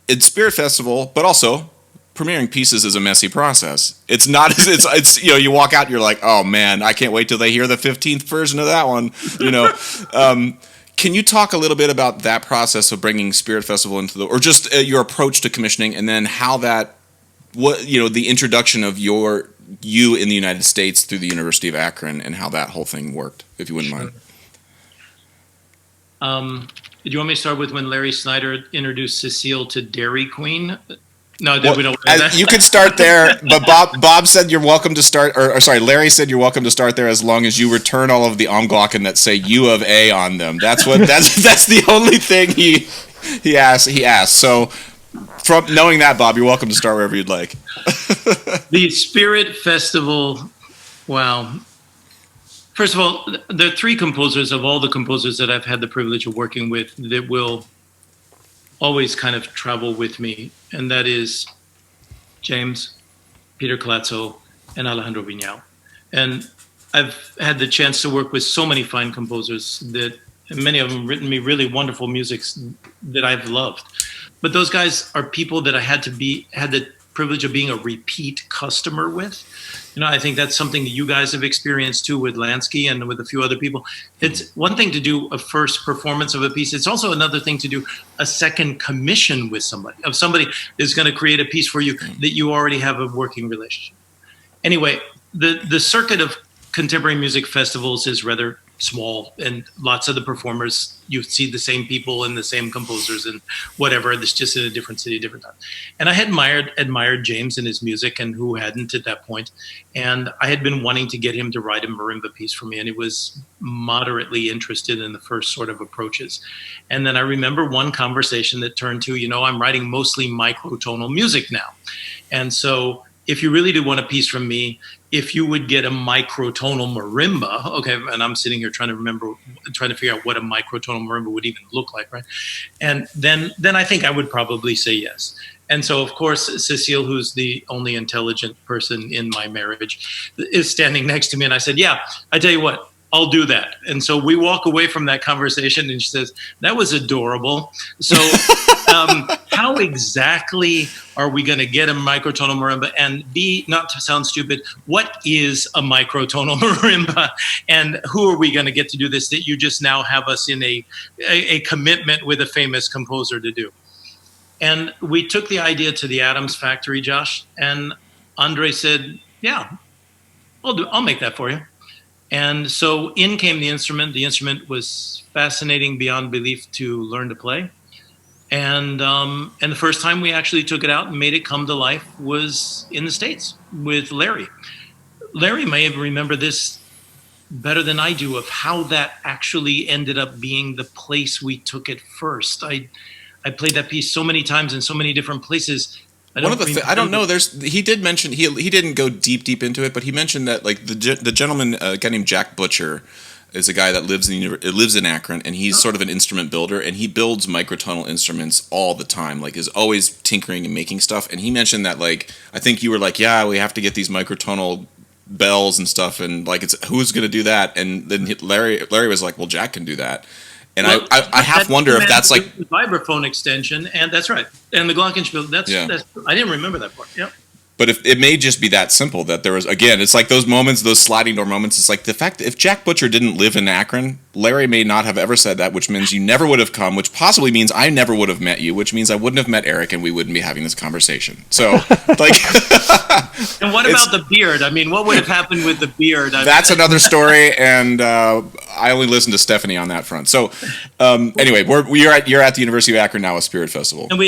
Speaker 1: It's Spirit Festival, but also premiering pieces is a messy process. It's not it's you walk out and you're like, oh man, I can't wait till they hear the 15th version of that one. Can you talk a little bit about that process of bringing Spirit Festival into or just your approach to commissioning, and then how the introduction of you in the United States through the University of Akron, and how that whole thing worked, if you wouldn't mind.
Speaker 2: Do you want me to start with when Larry Snyder introduced Cecile to Dairy Queen? No, we don't.
Speaker 1: You could start there, but Bob said you're welcome to start, or sorry, Larry said you're welcome to start there as long as you return all of the Omglocken that say U of A on them. That's the only thing he asked. So, from knowing that, Bob, you're welcome to start wherever you'd like.
Speaker 2: The Spirit Festival, wow. First of all, there are 3 composers of all the composers that I've had the privilege of working with that will always kind of travel with me, and that is James, Peter Colazzo, and Alejandro Viñao. And I've had the chance to work with so many fine composers that many of them written me really wonderful musics that I've loved. But those guys are people that I had the privilege of being a repeat customer with. I think that's something that you guys have experienced too with Lansky and with a few other people. It's one thing to do a first performance of a piece. It's also another thing to do a second commission with somebody that's going to create a piece for you that you already have a working relationship. Anyway, the circuit of contemporary music festivals is rather small, and lots of the performers, you see the same people and the same composers and whatever. It's just in a different city, different time. And I had admired James and his music, and who hadn't at that point. And I had been wanting to get him to write a marimba piece for me, and he was moderately interested in the first sort of approaches. And then I remember one conversation that turned to, I'm writing mostly microtonal music now. And so if you really do want a piece from me, if you would get a microtonal marimba, okay, and I'm sitting here trying to figure out what a microtonal marimba would even look like, right? And then I think I would probably say yes. And so, of course, Cecile, who's the only intelligent person in my marriage, is standing next to me. And I said, yeah, I tell you what, I'll do that. And so we walk away from that conversation, and she says, that was adorable. So how exactly are we going to get a microtonal marimba? And B, not to sound stupid, what is a microtonal marimba? And who are we going to get to do this that you just now have us in a commitment with a famous composer to do? And we took the idea to the Adams factory, Josh, and Andre said, yeah, I'll make that for you. And so in came the instrument. The instrument was fascinating beyond belief to learn to play. And the first time we actually took it out and made it come to life was in the States with Larry. Larry may remember this better than I do, of how that actually ended up being the place we took it first. I played that piece so many times in so many different places.
Speaker 1: I don't know. He did mention he didn't go deep into it, but he mentioned that like the gentleman, a guy named Jack Butcher, is a guy that lives in Akron, and he's sort of an instrument builder, and he builds microtonal instruments all the time. Like, is always tinkering and making stuff. And he mentioned that, like, I think you were like, yeah, we have to get these microtonal bells and stuff, and like, it's who's going to do that? And then Larry was like, well, Jack can do that. And well, I half wonder if that's like
Speaker 2: the vibraphone extension, and that's right, and the glockenspiel. That's I didn't remember that part. Yep.
Speaker 1: But if it may just be that simple, that there was, again, it's like those moments, those sliding door moments. It's like the fact that if Jack Butcher didn't live in Akron, Larry may not have ever said that, which means you never would have come, which possibly means I never would have met you, which means I wouldn't have met Eric and we wouldn't be having this conversation. So, like.
Speaker 2: And what about the beard? I mean, what would have happened with the beard?
Speaker 1: That's another story, and I only listened to Stephanie on that front. So, anyway, you're at the University of Akron now, a Spirit Festival.
Speaker 2: And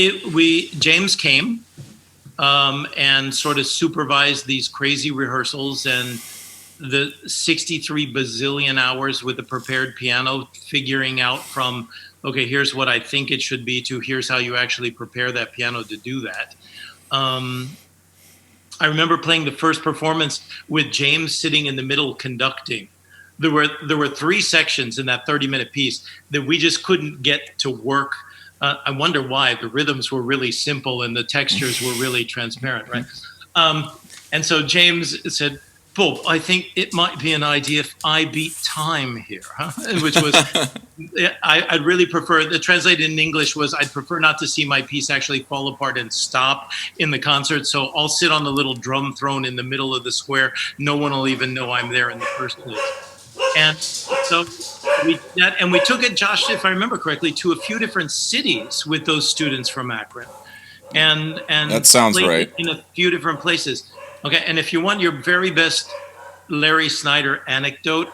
Speaker 2: James came. And sort of supervised these crazy rehearsals and the 63 bazillion hours with a prepared piano, figuring out from, okay, here's what I think it should be, to here's how you actually prepare that piano to do that. I remember playing the first performance with James sitting in the middle conducting. There were 3 sections in that 30-minute piece that we just couldn't get to work. I wonder why. The rhythms were really simple and the textures were really transparent, right? And so James said, Bob, I think it might be an idea if I beat time here, huh? Which was, I'd really prefer, the translated in English was, I'd prefer not to see my piece actually fall apart and stop in the concert. So I'll sit on the little drum throne in the middle of the square. No one will even know I'm there in the first place. And so we took it, Josh, if I remember correctly, to a few different cities with those students from Akron, and
Speaker 1: that sounds right,
Speaker 2: in a few different places. Okay, and if you want your very best Larry Snyder anecdote,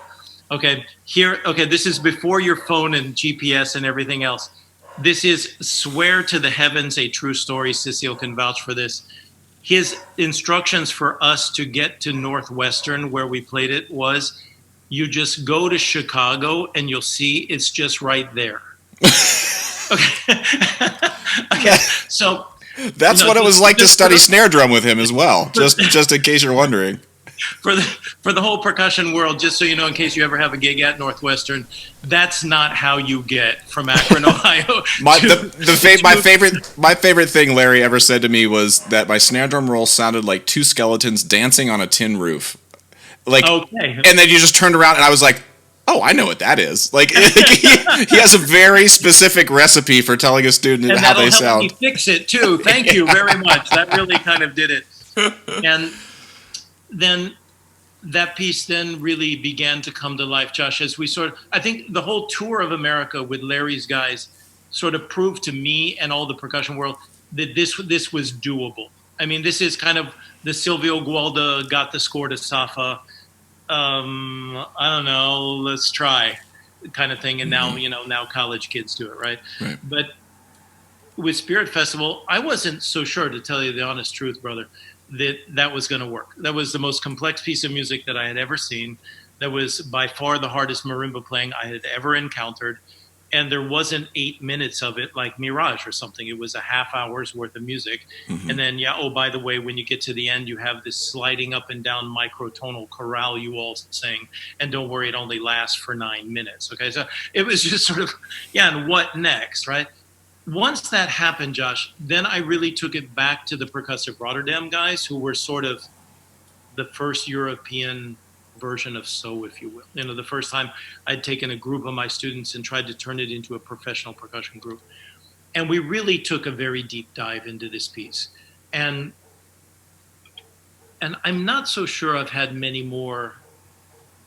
Speaker 2: this is before your phone and GPS and everything else. This is, swear to the heavens, a true story. Cecile can vouch for this. His instructions for us to get to Northwestern, where we played it, was, you just go to Chicago and you'll see it's just right there. Okay. So
Speaker 1: that's what it was like to study snare drum with him as well. Just in case you're wondering.
Speaker 2: For the whole percussion world, just so you know, in case you ever have a gig at Northwestern, that's not how you get from Akron, Ohio. My
Speaker 1: favorite thing Larry ever said to me was that my snare drum roll sounded like 2 skeletons dancing on a tin roof. Like,
Speaker 2: Okay.
Speaker 1: and then you just turned around and I was like, oh, I know what that is. Like, he has a very specific recipe for telling a student
Speaker 2: And
Speaker 1: how
Speaker 2: that'll
Speaker 1: they
Speaker 2: help
Speaker 1: sound.
Speaker 2: me fix it too. Thank you very much. That really kind of did it. And then that piece then really began to come to life, Josh, as we I think the whole tour of America with Larry's guys sort of proved to me and all the percussion world that this was doable. I mean, this is kind of the Silvio Gualda got the score to Safa. I don't know, let's try kind of thing. And now, now college kids do it, right? But with Spirit Festival, I wasn't so sure, to tell you the honest truth, brother, that was going to work. That was the most complex piece of music that I had ever seen. That was by far the hardest marimba playing I had ever encountered. And there wasn't 8 minutes of it like Mirage or something. It was a half hour's worth of music. And then, by the way, when you get to the end, you have this sliding up and down microtonal chorale you all sing. And don't worry, it only lasts for 9 minutes. Okay, so it was just sort of, and what next, right? Once that happened, Josh, then I really took it back to the percussive Rotterdam guys, who were sort of the first European version of So, if you will. The first time I'd taken a group of my students and tried to turn it into a professional percussion group. And we really took a very deep dive into this piece. And I'm not so sure I've had many more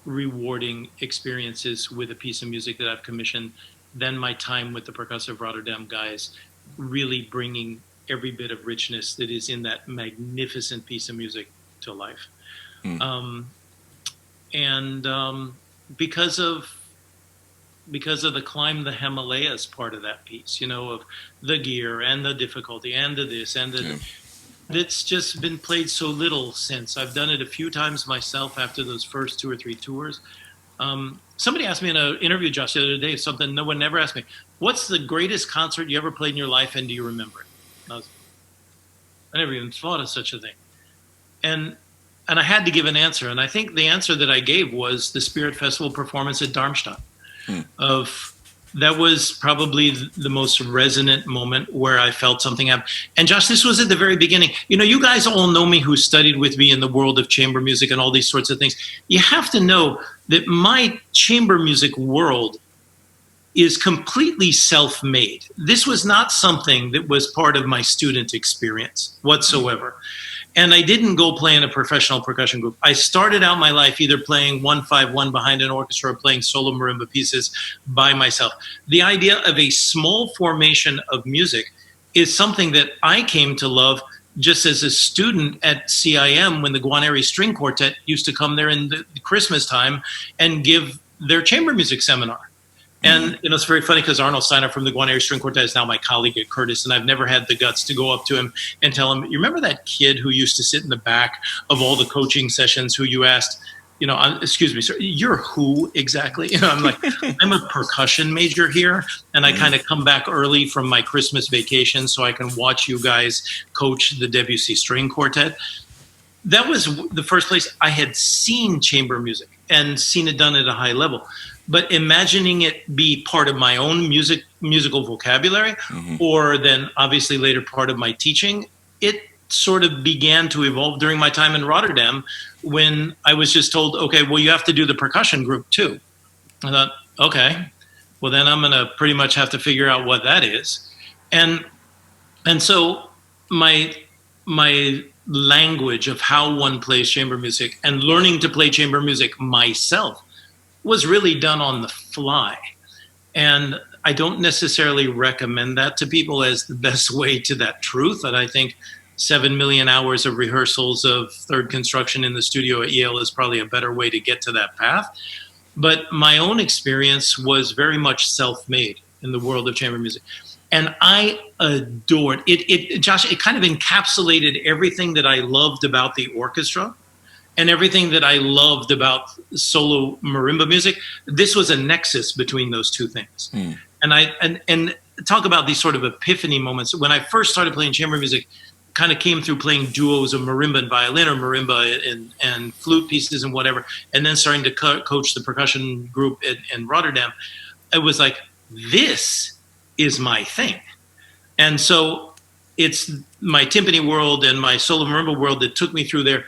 Speaker 2: rewarding experiences with a piece of music that I've commissioned than my time with the percussive Rotterdam guys, really bringing every bit of richness that is in that magnificent piece of music to life. Because of the climb the Himalayas part of that piece, of the gear and the difficulty and the this and the that's just been played so little since. I've done it a few times myself after those first 2 or 3 tours. Somebody asked me in an interview, Josh, the other day, something no one ever asked me. What's the greatest concert you ever played in your life, and do you remember it? I never even thought of such a thing. And I had to give an answer. And I think the answer that I gave was the Spirit Festival performance at Darmstadt. That was probably the most resonant moment where I felt something happen. And Josh, this was at the very beginning. You guys all know me who studied with me in the world of chamber music and all these sorts of things. You have to know that my chamber music world is completely self-made. This was not something that was part of my student experience whatsoever. And I didn't go play in a professional percussion group. I started out my life either playing 1-5-1 behind an orchestra or playing solo marimba pieces by myself. The idea of a small formation of music is something that I came to love just as a student at CIM when the Guarneri String Quartet used to come there in the Christmas time and give their chamber music seminar. And it's very funny because Arnold Steiner from the Guarneri String Quartet is now my colleague at Curtis, and I've never had the guts to go up to him and tell him, you remember that kid who used to sit in the back of all the coaching sessions who you asked, excuse me, sir, you're who exactly? I'm like, I'm a percussion major here, and I kind of come back early from my Christmas vacation so I can watch you guys coach the Debussy String Quartet. That was the first place I had seen chamber music and seen it done at a high level. But imagining it be part of my own musical vocabulary, or then obviously later part of my teaching, it sort of began to evolve during my time in Rotterdam when I was just told, okay, well, you have to do the percussion group too. I thought, okay, well, then I'm going to pretty much have to figure out what that is. And so my language of how one plays chamber music and learning to play chamber music myself was really done on the fly. And I don't necessarily recommend that to people as the best way to that truth. And I think 7 million hours of rehearsals of third construction in the studio at Yale is probably a better way to get to that path. But my own experience was very much self-made in the world of chamber music. And I adored it. Josh, it kind of encapsulated everything that I loved about the orchestra and everything that I loved about solo marimba music. This was a nexus between those two things. And talk about these sort of epiphany moments. When I first started playing chamber music, kind of came through playing duos of marimba and violin or marimba and flute pieces and whatever, and then starting to coach the percussion group in Rotterdam. It was like, this is my thing. And so it's my timpani world and my solo marimba world that took me through there.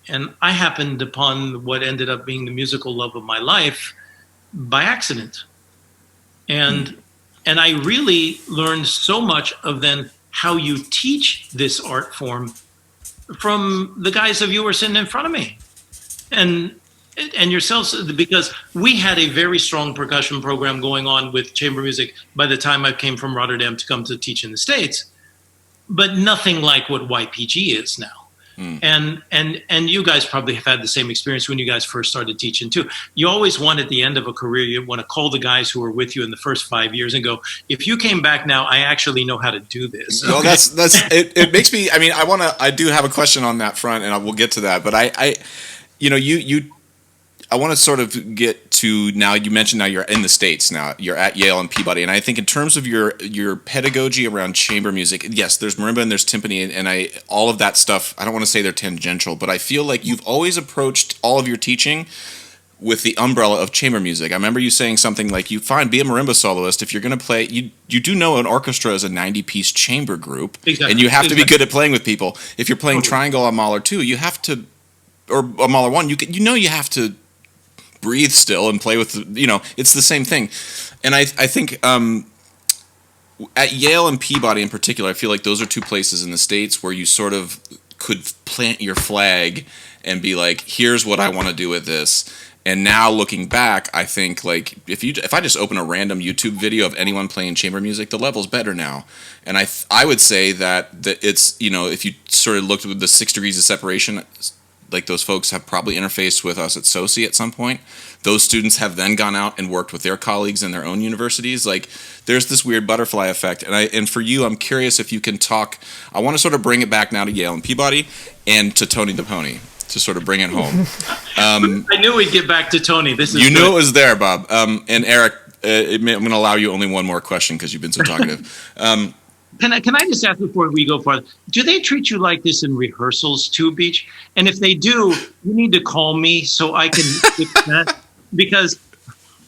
Speaker 2: and I happened upon what ended up being the musical love of my life by accident. And and I really learned so much of then how you teach this art form from the guys of you were sitting in front of me. And yourselves, because we had a very strong percussion program going on with chamber music by the time I came from Rotterdam to come to teach in the States, but nothing like what YPG is now. And you guys probably have had the same experience when you guys first started teaching too. You always want at the end of a career, you want to call the guys who were with you in the first 5 years and go, if you came back now, I actually know how to do this.
Speaker 1: Well, that's it makes me, I mean, I do have a question on that front, and we'll get to that, but I want to sort of get to now. You mentioned now you're in the States now. You're at Yale and Peabody, and I think in terms of your pedagogy around chamber music, yes, there's marimba and there's timpani, and all of that stuff. I don't want to say they're tangential, but I feel like you've always approached all of your teaching with the umbrella of chamber music. I remember you saying something like, "You be a marimba soloist if you're going to play. You do know an orchestra is a 90-piece chamber group,
Speaker 2: Exactly.
Speaker 1: And you have to be good at playing with people. If you're playing triangle on Mahler 2, you have to, or a Mahler 1, you have to." Breathe still and play with, it's the same thing. And I think at Yale and Peabody in particular, I feel like those are two places in the States where you sort of could plant your flag and be like, here's what I want to do with this. And now looking back, I think like if I just open a random YouTube video of anyone playing chamber music, the level's better now. And I would say that it's, if you sort of looked with the 6 degrees of separation, like those folks have probably interfaced with us at Sice at some point. Those students have then gone out and worked with their colleagues in their own universities. Like there's this weird butterfly effect. And for you, I'm curious if you can talk. I want to sort of bring it back now to Yale and Peabody and to Tony the Pony to sort of bring it home.
Speaker 2: I knew we'd get back to Tony.
Speaker 1: You knew it was there, Bob. And Eric, I'm going to allow you only one more question because you've been so talkative.
Speaker 2: Can I just ask before we go farther, do they treat you like this in rehearsals too, Beach? And if they do, you need to call me so I can fix that. Because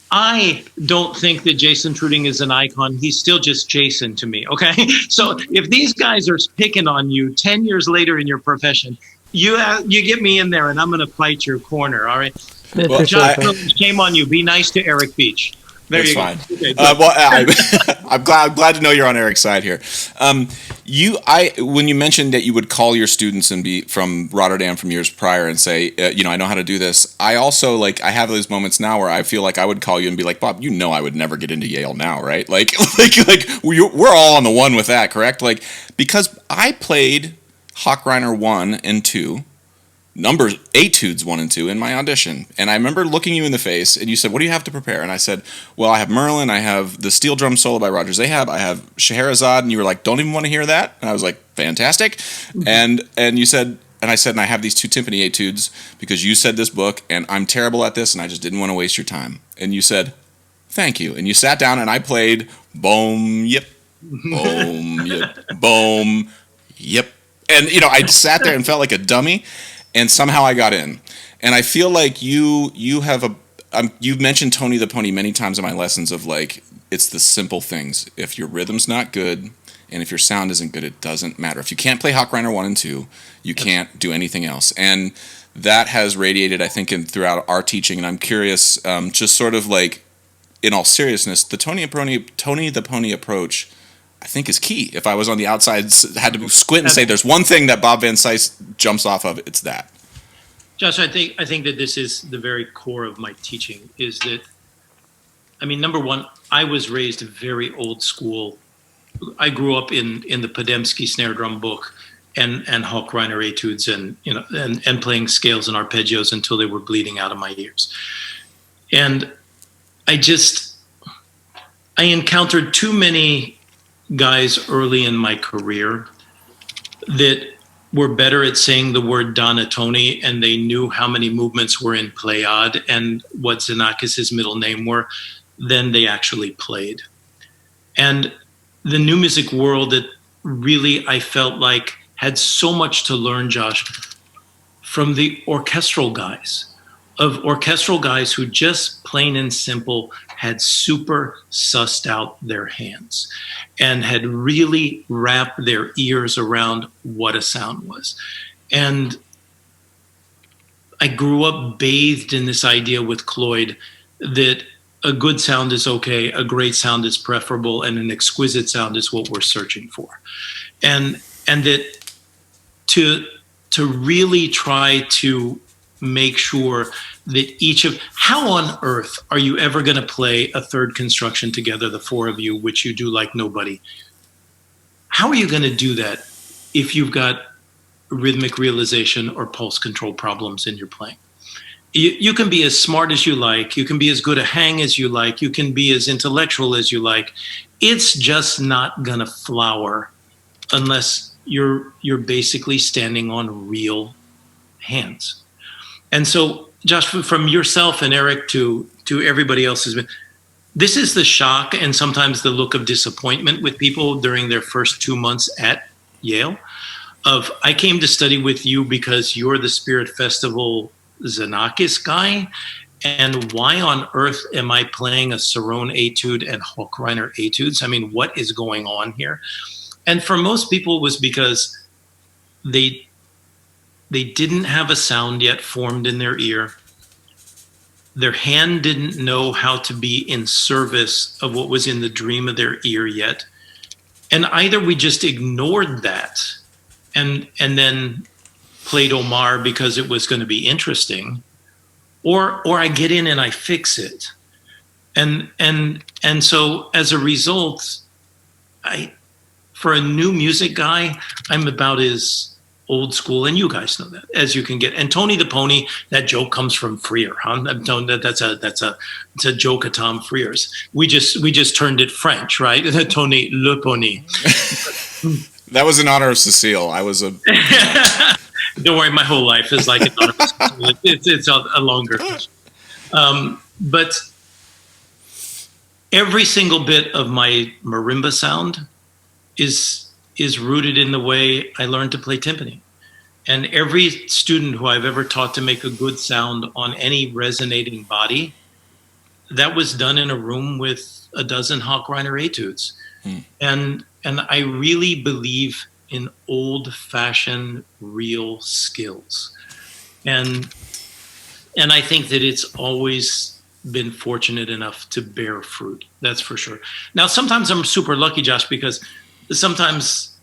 Speaker 2: I don't think that Jason Truding is an icon. He's still just Jason to me, okay? So if these guys are picking on you 10 years later in your profession, you get me in there and I'm going to fight your corner, all right?
Speaker 1: Well,
Speaker 2: Shame on you. Be nice to Eric Beach. There
Speaker 1: That's
Speaker 2: you
Speaker 1: fine.
Speaker 2: go. Okay,
Speaker 1: I'm glad to know you're on Eric's side here. When you mentioned that you would call your students and be from Rotterdam from years prior and say, I know how to do this. I also I have those moments now where I feel like I would call you and be like, Bob, I would never get into Yale now, right? Like we're all on the one with that, correct? Like because I played Hochreiner 1 and 2. Numbers etudes 1 and 2 in my audition, and I remember looking you in the face, and you said, "What do you have to prepare?" And I said, "Well, I have Merlin, I have the steel drum solo by Roger Zahab, I have Scheherazade," and you were like, "Don't even want to hear that," and I was like, "Fantastic," and you said, and I said, "And I have these 2 timpani etudes because you said this book, and I'm terrible at this, and I just didn't want to waste your time," and you said, "Thank you," and you sat down, and I played boom, yip, boom, yip, boom, yip, and I sat there and felt like a dummy. And somehow I got in. And I feel like you've mentioned Tony the Pony many times in my lessons of it's the simple things. If your rhythm's not good and if your sound isn't good, it doesn't matter. If you can't play Hochreiner 1 and 2, you can't do anything else. And that has radiated, I think, throughout our teaching. And I'm curious, just sort of in all seriousness, the Tony the Pony approach, I think is key. If I was on the outside, had to squint and say, "There's one thing that Bob Van Sice jumps off of," it's that.
Speaker 2: Josh, I think that this is the very core of my teaching. Is that, number one, I was raised very old school. I grew up in the Podemsky snare drum book and Hochreiner etudes and playing scales and arpeggios until they were bleeding out of my ears. And I encountered too many guys early in my career that were better at saying the word Donatoni, and they knew how many movements were in Pléiade and what Xenakis' middle name were than they actually played. And the new music world that really I felt like had so much to learn, Josh, from the orchestral guys who just plain and simple had super sussed out their hands and had really wrapped their ears around what a sound was. And I grew up bathed in this idea with Cloyd that a good sound is okay, a great sound is preferable, and an exquisite sound is what we're searching for. And that to really try to make sure that how on earth are you ever going to play a third construction together, the four of you, which you do like nobody? How are you going to do that if you've got rhythmic realization or pulse control problems in your playing? You can be as smart as you like, you can be as good a hang as you like, you can be as intellectual as you like. It's just not going to flower unless you're basically standing on real hands. And so, Josh, from yourself and Eric to everybody else this is the shock and sometimes the look of disappointment with people during their first 2 months at Yale of, I came to study with you because you're the Spirit Festival Xenakis guy, and why on earth am I playing a Cerrone etude and Hochreiner etudes? I mean, what is going on here? And for most people it was because they didn't have a sound yet formed in their ear. Their hand didn't know how to be in service of what was in the dream of their ear yet. And either we just ignored that and then played Omar because it was going to be interesting, or I get in and I fix it. And so as a result, for a new music guy, I'm about as old school, and you guys know that, as you can get. And Tony the Pony, that joke comes from Freer, huh? That's a joke of Tom Freer's. We just turned it French, right? Tony le Pony.
Speaker 1: That was in honor of Cecile. I was a.
Speaker 2: Don't worry, my whole life is like an honor of Cecile. It's a longer question. But every single bit of my marimba sound is rooted in the way I learned to play timpani. And every student who I've ever taught to make a good sound on any resonating body, that was done in a room with a dozen Hochreiner etudes. And I really believe in old-fashioned real skills. And I think that it's always been fortunate enough to bear fruit. That's for sure. Now, sometimes I'm super lucky, Josh, because sometimes,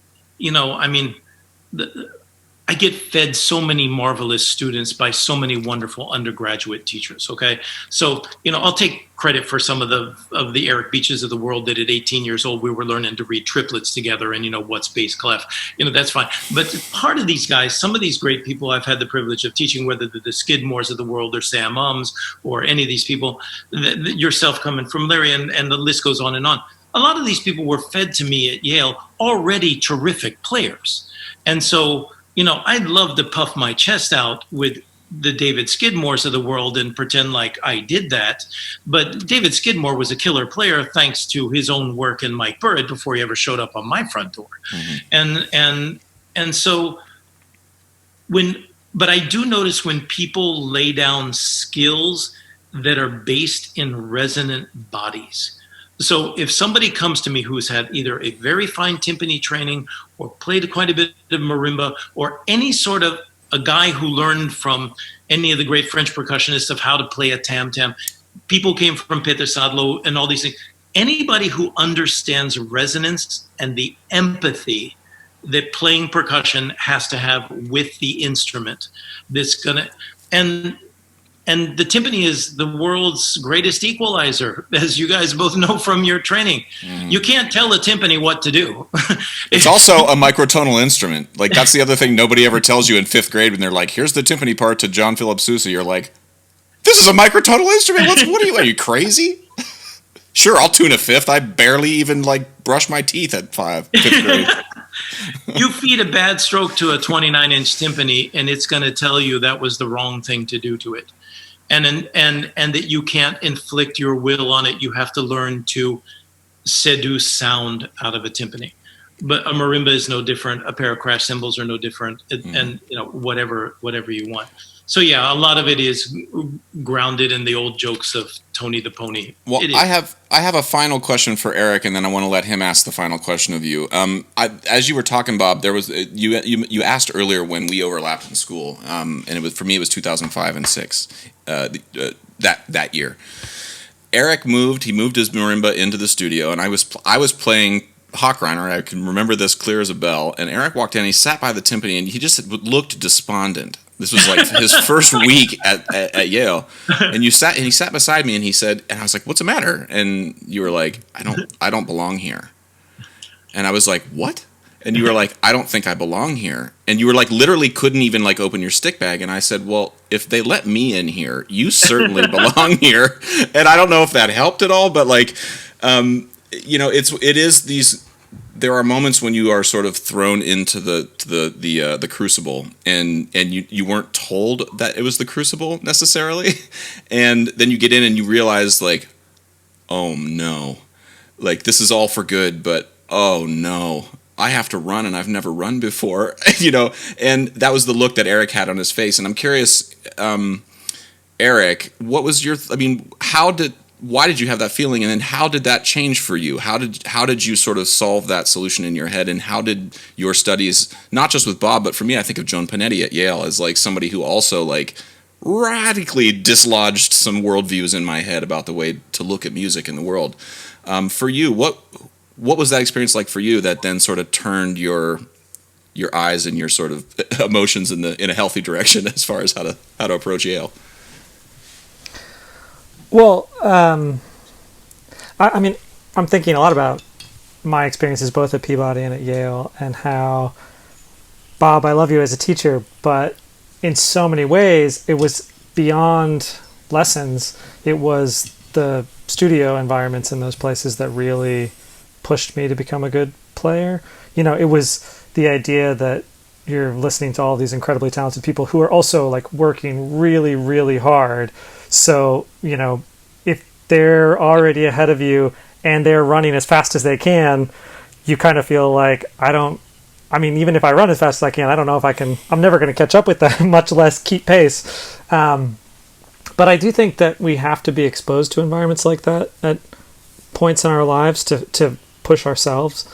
Speaker 2: I get fed so many marvelous students by so many wonderful undergraduate teachers. Okay. So, I'll take credit for some of the Eric Beaches of the world that at 18 years old, we were learning to read triplets together and, what's bass clef, that's fine. But part of these guys, some of these great people I've had the privilege of teaching, whether they're the Skidmores of the world or Sam Ums or any of these people, yourself coming from Larry, and the list goes on and on. A lot of these people were fed to me at Yale already terrific players. And so, I'd love to puff my chest out with the David Skidmores of the world and pretend like I did that. But David Skidmore was a killer player thanks to his own work in Mike Burritt before he ever showed up on my front door. Mm-hmm. And so but I do notice when people lay down skills that are based in resonant bodies. So if somebody comes to me who's had either a very fine timpani training or played quite a bit of marimba, or any sort of a guy who learned from any of the great French percussionists of how to play a tam-tam, people came from Peter Sadlo and all these things. Anybody who understands resonance and the empathy that playing percussion has to have with the instrument, that's gonna, and the timpani is the world's greatest equalizer, as you guys both know from your training. Mm. You can't tell a timpani what to do.
Speaker 1: It's also a microtonal instrument. Like, that's the other thing nobody ever tells you in fifth grade when they're like, here's the timpani part to John Philip Sousa. You're like, this is a microtonal instrument? Are you crazy? Sure, I'll tune a fifth. I barely even, brush my teeth at fifth grade.
Speaker 2: You feed a bad stroke to a 29-inch timpani, and it's going to tell you that was the wrong thing to do to it. And that you can't inflict your will on it. You have to learn to seduce sound out of a timpani. But a marimba is no different. A pair of crash cymbals are no different. And whatever you want. So yeah, a lot of it is grounded in the old jokes of Tony the Pony.
Speaker 1: Well, I have a final question for Eric, and then I want to let him ask the final question of you. As you were talking, Bob, there was you asked earlier when we overlapped in school, and it was, for me, it was 2005 and 6, that year. Eric moved his marimba into the studio, and I was playing Hawk Reiner. I can remember this clear as a bell. And Eric walked in, he sat by the timpani, and he just looked despondent. This was like his first week at Yale, and he sat beside me, and he said, and I was like, "What's the matter?" And you were like, "I don't belong here." And I was like, "What?" And you were like, "I don't think I belong here." And you were like, literally couldn't even like open your stick bag. And I said, "Well, if they let me in here, you certainly belong here." And I don't know if that helped at all, but like, it is these. There are moments when you are sort of thrown into the crucible, and you weren't told that it was the crucible necessarily, and then you get in and you realize like, oh no, like this is all for good, but oh no, I have to run and I've never run before, and that was the look that Eric had on his face, and I'm curious, Eric, what was why did you have that feeling, and then how did that change for you? How did you sort of solve that solution in your head, and how did your studies, not just with Bob, but for me, I think of Joan Panetti at Yale as like somebody who also like radically dislodged some worldviews in my head about the way to look at music in the world. For you, what was that experience like for you that then sort of turned your eyes and your sort of emotions in a healthy direction as far as how to approach Yale?
Speaker 3: Well, I mean, I'm thinking a lot about my experiences both at Peabody and at Yale, and how, Bob, I love you as a teacher, but in so many ways, it was beyond lessons. It was the studio environments in those places that really pushed me to become a good player. It was the idea that you're listening to all these incredibly talented people who are also like working really, really hard. So, if they're already ahead of you and they're running as fast as they can, you kind of feel like, even if I run as fast as I can, I don't know if I'm never going to catch up with them, much less keep pace. But I do think that we have to be exposed to environments like that at points in our lives to push ourselves.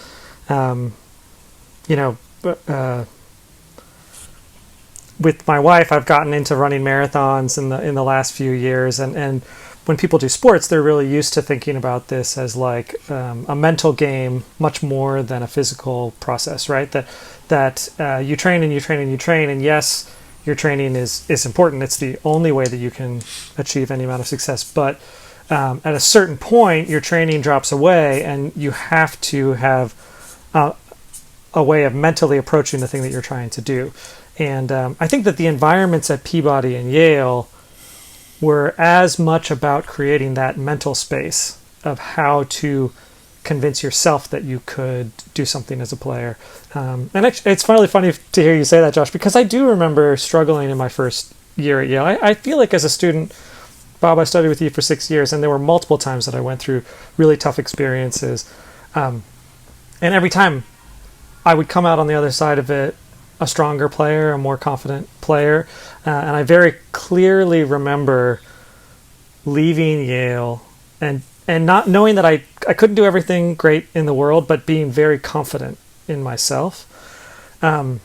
Speaker 3: With my wife, I've gotten into running marathons in the last few years, and when people do sports, they're really used to thinking about this as like a mental game, much more than a physical process, right? That you train and you train and you train, and yes, your training is important. It's the only way that you can achieve any amount of success. But at a certain point, your training drops away, and you have to have a way of mentally approaching the thing that you're trying to do. And I think that the environments at Peabody and Yale were as much about creating that mental space of how to convince yourself that you could do something as a player. And actually, it's really funny to hear you say that, Josh, because I do remember struggling in my first year at Yale. I feel like as a student, Bob, I studied with you for 6 years, and there were multiple times that I went through really tough experiences. And every time I would come out on the other side of it a stronger player, a more confident player. And I very clearly remember leaving Yale and not knowing that I couldn't do everything great in the world, but being very confident in myself. And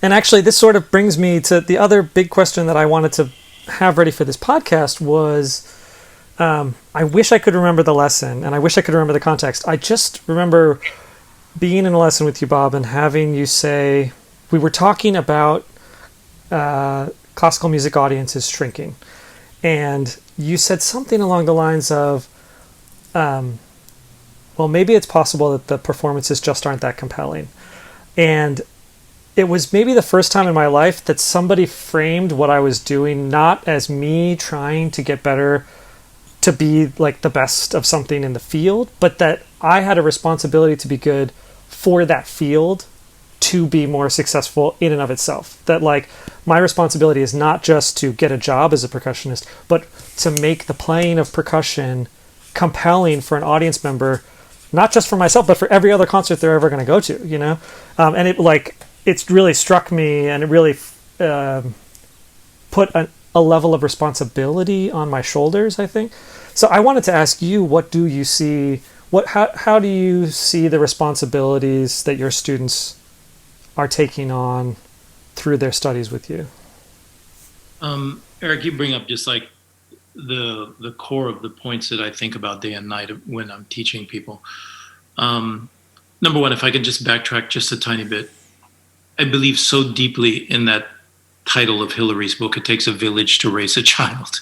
Speaker 3: actually, this sort of brings me to the other big question that I wanted to have ready for this podcast was, I wish I could remember the lesson, and I wish I could remember the context. I just remember being in a lesson with you, Bob, and having you say, we were talking about classical music audiences shrinking. And you said something along the lines of, well, maybe it's possible that the performances just aren't that compelling. And it was maybe the first time in my life that somebody framed what I was doing not as me trying to get better, to be like the best of something in the field, but that I had a responsibility to be good for that field to be more successful in and of itself. That like my responsibility is not just to get a job as a percussionist, but to make the playing of percussion compelling for an audience member, not just for myself, but for every other concert they're ever going to go to, and it's really struck me, and it really put a level of responsibility on my shoulders, I think. So I wanted to ask you, what do you see? How do you see the responsibilities that your students are taking on through their studies with you?
Speaker 2: Eric, you bring up just like the core of the points that I think about day and night when I'm teaching people. Number one, if I could just backtrack just a tiny bit, I believe so deeply in that title of Hillary's book, It Takes a Village to Raise a Child.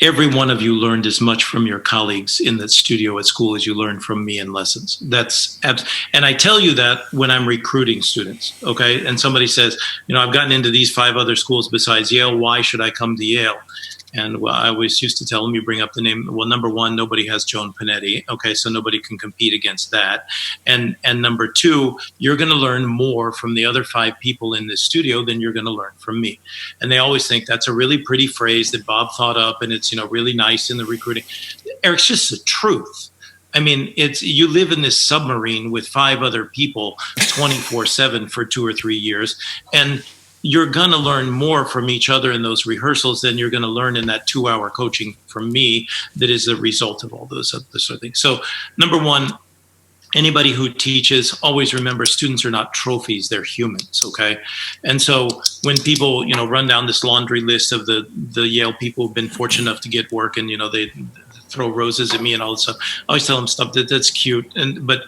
Speaker 2: Every one of you learned as much from your colleagues in that studio at school as you learned from me in lessons. And I tell you that when I'm recruiting students, okay? And somebody says, I've gotten into these 5 other schools besides Yale. Why should I come to Yale? And well, I always used to tell them, you bring up the name. Well, number one, nobody has Joan Panetti. Okay, so nobody can compete against that. And number two, you're going to learn more from the other 5 people in this studio than you're going to learn from me. And they always think that's a really pretty phrase that Bob thought up, and it's really nice in the recruiting. Eric, it's just the truth. I mean, you live in this submarine with 5 other people 24/7 for 2 or 3 years, and you're going to learn more from each other in those rehearsals than you're going to learn in that 2-hour coaching from me that is a result of all those other sort of things. So number one, anybody who teaches, always remember students are not trophies, they're humans, okay? And so when people, run down this laundry list of the Yale people who've been fortunate enough to get work and, they throw roses at me and all this stuff, I always tell them stuff that's cute, but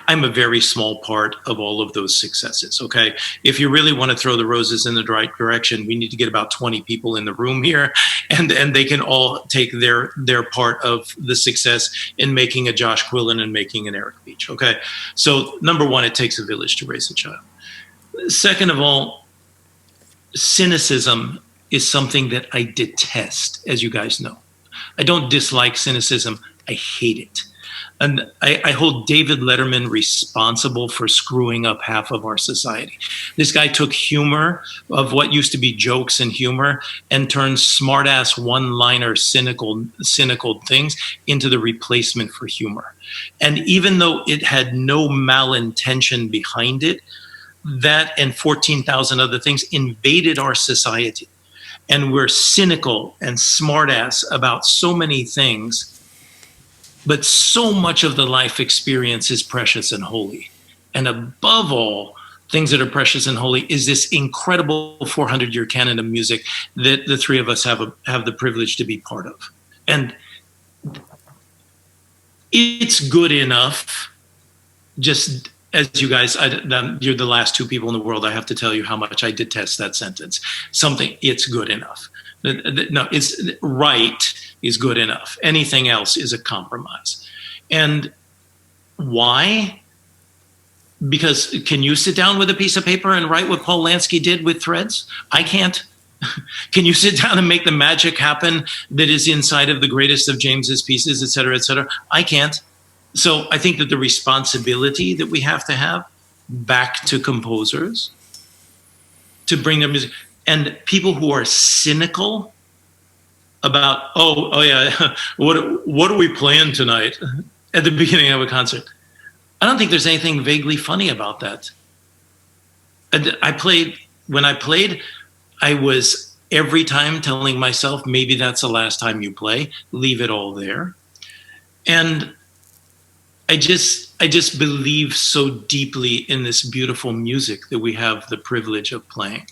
Speaker 2: I'm a very small part of all of those successes, okay? If you really want to throw the roses in the right direction, we need to get about 20 people in the room here, and they can all take their part of the success in making a Josh Quillen and making an Eric Beach, okay? So number one, it takes a village to raise a child. Second of all, cynicism is something that I detest, as you guys know. I don't dislike cynicism, I hate it. And I hold David Letterman responsible for screwing up half of our society. This guy took humor of what used to be jokes and humor and turned smartass one-liner cynical things into the replacement for humor. And even though it had no malintention behind it, that and 14,000 other things invaded our society. And we're cynical and smartass about so many things. But so much of the life experience is precious and holy. And above all, things that are precious and holy is this incredible 400-year canon of music that the 3 of us have the privilege to be part of. And it's good enough, just as you guys, you're the last 2 people in the world, I have to tell you how much I detest that sentence. It's good enough. No, it's right is good enough. Anything else is a compromise. And why? Because can you sit down with a piece of paper and write what Paul Lansky did with threads? I can't. Can you sit down and make the magic happen that is inside of the greatest of James's pieces, et cetera, et cetera? I can't. So I think that the responsibility that we have to have back to composers to bring their music, and people who are cynical about, oh yeah, what are we playing tonight at the beginning of a concert? I don't think there's anything vaguely funny about that. And when I played, I was every time telling myself, maybe that's the last time you play, leave it all there. And I just believe so deeply in this beautiful music that we have the privilege of playing.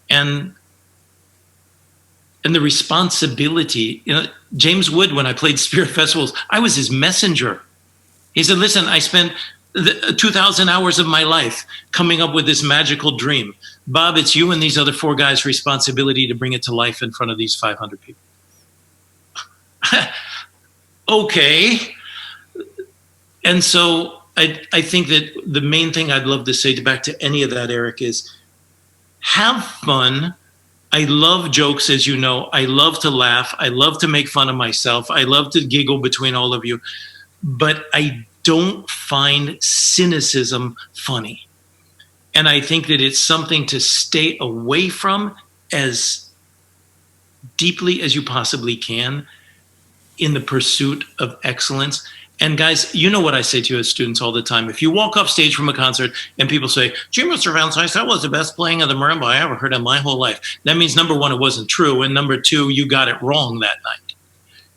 Speaker 2: And the responsibility, James Wood, when I played Spirit Festivals, I was his messenger. He said, listen, I spent 2,000 hours of my life coming up with this magical dream. Bob, it's you and these other 4 guys' responsibility to bring it to life in front of these 500 people. Okay. And so I think that the main thing I'd love to say back to any of that, Eric, is have fun. I love jokes, as you know. I love to laugh. I love to make fun of myself. I love to giggle between all of you. But I don't find cynicism funny. And I think that it's something to stay away from as deeply as you possibly can in the pursuit of excellence. And guys, you know what I say to you as students all the time. If you walk off stage from a concert and people say, gee, Mr. Van Sice, that was the best playing of the marimba I ever heard in my whole life. That means, number one, it wasn't true. And number two, you got it wrong that night.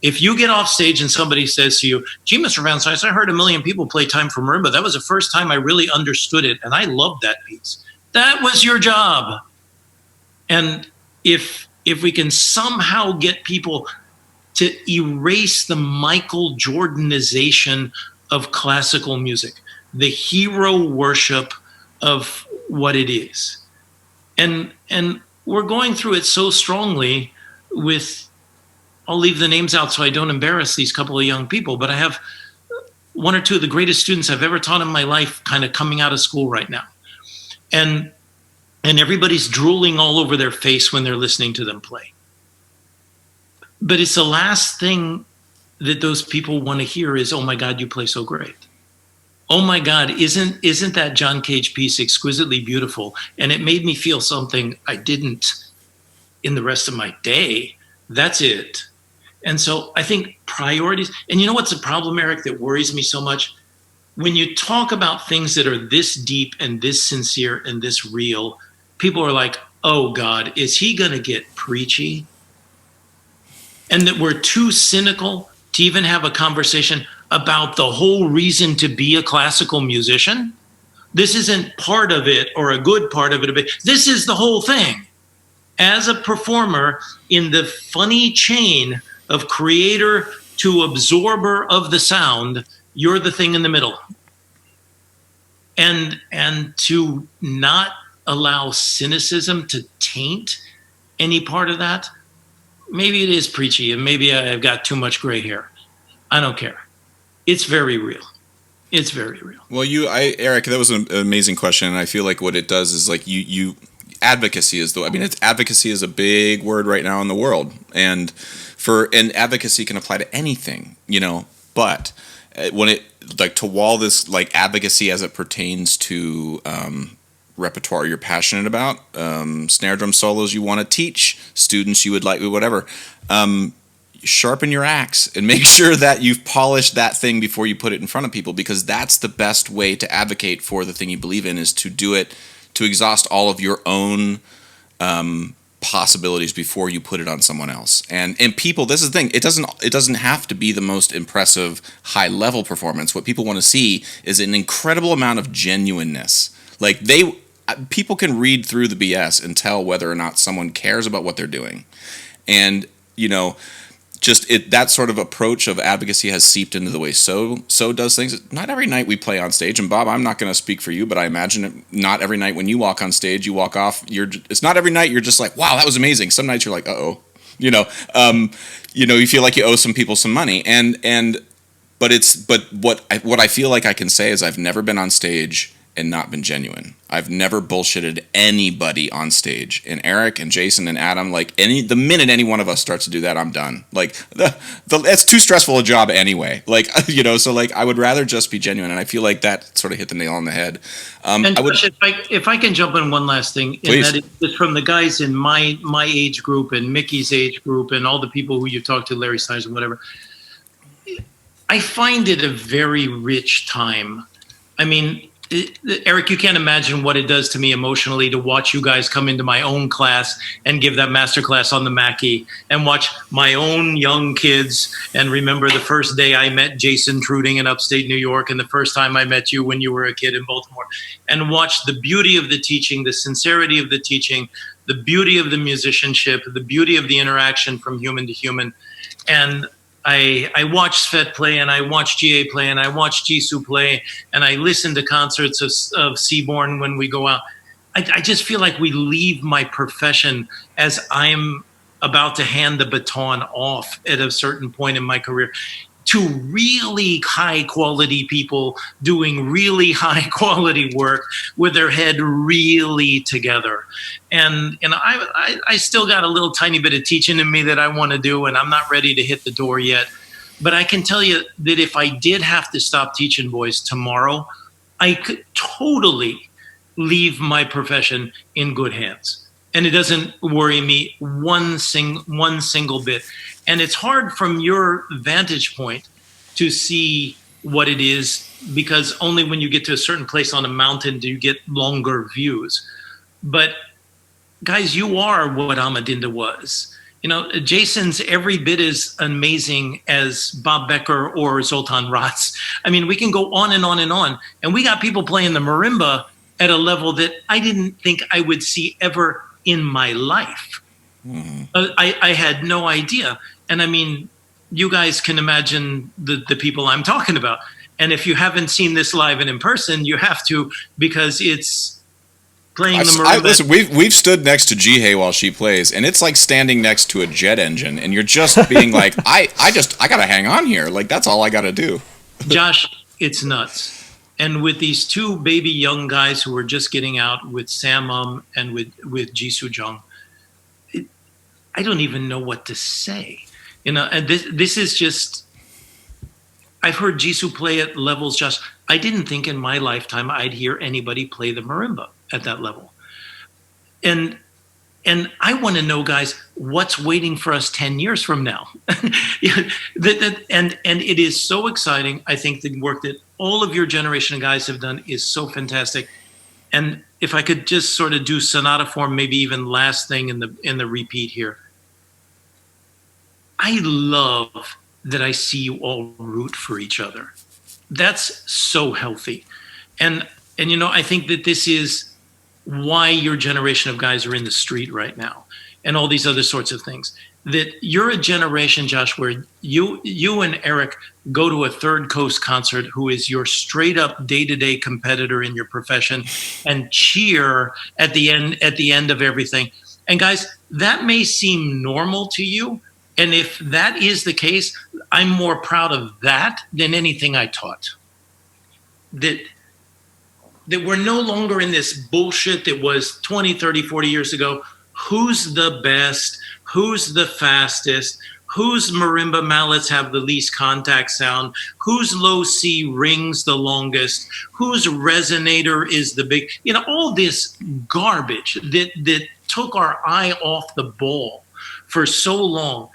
Speaker 2: If you get off stage and somebody says to you, gee, Mr. Van Sice, I heard a million people play Time for Marimba. That was the first time I really understood it. And I loved that piece. That was your job. And if we can somehow get people to erase the Michael Jordanization of classical music, the hero worship of what it is. And we're going through it so strongly with, I'll leave the names out so I don't embarrass these couple of young people, but I have one or two of the greatest students I've ever taught in my life kind of coming out of school right now. And everybody's drooling all over their face when they're listening to them play. But it's the last thing that those people want to hear is, oh my God, you play so great. Oh my God, isn't that John Cage piece exquisitely beautiful? And it made me feel something I didn't in the rest of my day. That's it. And so I think priorities, and you know what's the problem, Eric, that worries me so much? When you talk about things that are this deep and this sincere and this real, people are like, oh God, is he going to get preachy? And that we're too cynical to even have a conversation about the whole reason to be a classical musician. This isn't part of it or a good part of it. This is the whole thing. As a performer in the funny chain of creator to absorber of the sound, you're the thing in the middle. And to not allow cynicism to taint any part of that, maybe it is preachy and maybe I've got too much gray hair. I don't care. It's very real. It's very real.
Speaker 1: Well, Eric, that was an amazing question. And I feel like what it does is like advocacy is advocacy is a big word right now in the world. And advocacy can apply to anything, but when it to wall this like advocacy as it pertains to, repertoire you're passionate about, snare drum solos you want to teach, students you would like, whatever, sharpen your axe and make sure that you've polished that thing before you put it in front of people, because that's the best way to advocate for the thing you believe in, is to do it, to exhaust all of your own possibilities before you put it on someone else. And people, this is the thing, it doesn't have to be the most impressive high level performance. What people want to see is an incredible amount of genuineness. Like people can read through the BS and tell whether or not someone cares about what they're doing. And, that sort of approach of advocacy has seeped into the way so does things. Not every night we play on stage, and Bob, I'm not going to speak for you, but I imagine not every night when you walk on stage, you walk off, it's not every night you're just like, wow, that was amazing. Some nights you're like, uh-oh. You feel like you owe some people some money. But what I feel like I can say is I've never been on stage and not been genuine. I've never bullshitted anybody on stage. And Eric and Jason and Adam, the minute any one of us starts to do that, I'm done. It's too stressful a job anyway. So I would rather just be genuine. And I feel like that sort of hit the nail on the head.
Speaker 2: And Josh, if I can jump in one last thing,
Speaker 1: please.
Speaker 2: And that is from the guys in my age group and Mickey's age group and all the people who you talked to, Larry Sice and whatever, I find it a very rich time. I mean, Eric, you can't imagine what it does to me emotionally to watch you guys come into my own class and give that master class on the Mackie, and watch my own young kids and remember the first day I met Jason Truding in upstate New York and the first time I met you when you were a kid in Baltimore, and watch the beauty of the teaching, the sincerity of the teaching, the beauty of the musicianship, the beauty of the interaction from human to human. And I watch Svet play, and I watch GA play, and I watch Jisoo play, and I listen to concerts of Seaborn when we go out. I just feel like we leave my profession as I'm about to hand the baton off at a certain point in my career to really high quality people doing really high quality work with their head really together. And I still got a little tiny bit of teaching in me that I want to do, and I'm not ready to hit the door yet. But I can tell you that if I did have to stop teaching, boys, tomorrow, I could totally leave my profession in good hands. And it doesn't worry me one single bit. And it's hard from your vantage point to see what it is, because only when you get to a certain place on a mountain do you get longer views. But guys, you are what Amadinda was. Jason's every bit as amazing as Bob Becker or Zoltan Ratz. I mean, we can go on and on and on. And we got people playing the marimba at a level that I didn't think I would see ever in my life. I had no idea. And I mean, you guys can imagine the people I'm talking about. And if you haven't seen this live and in person, you have to, because it's playing the marimba.
Speaker 1: Listen, we've stood next to Jihei while she plays, and it's like standing next to a jet engine, and you're just being like, I gotta hang on here. Like, that's all I gotta do.
Speaker 2: Josh, it's nuts. And with these two baby young guys who are just getting out, with Sam and with Jisoo Jung, I don't even know what to say. And this is just, I've heard Jisoo play at levels, Josh. I didn't think in my lifetime I'd hear anybody play the marimba at that level. And I want to know, guys, what's waiting for us 10 years from now? And it is so exciting. I think the work that all of your generation of guys have done is so fantastic. And if I could just sort of do sonata form, maybe even last thing in the repeat here. I love that I see you all root for each other. That's so healthy. And I think that this is why your generation of guys are in the street right now and all these other sorts of things. That you're a generation, Josh, where you and Eric go to a Third Coast concert, who is your straight up day-to-day competitor in your profession, and cheer at the end of everything. And guys, that may seem normal to you. And if that is the case, I'm more proud of that than anything I taught. That we're no longer in this bullshit that was 20, 30, 40 years ago. Who's the best? Who's the fastest? Whose marimba mallets have the least contact sound? Whose low C rings the longest? Whose resonator is the big? All this garbage that took our eye off the ball for so long.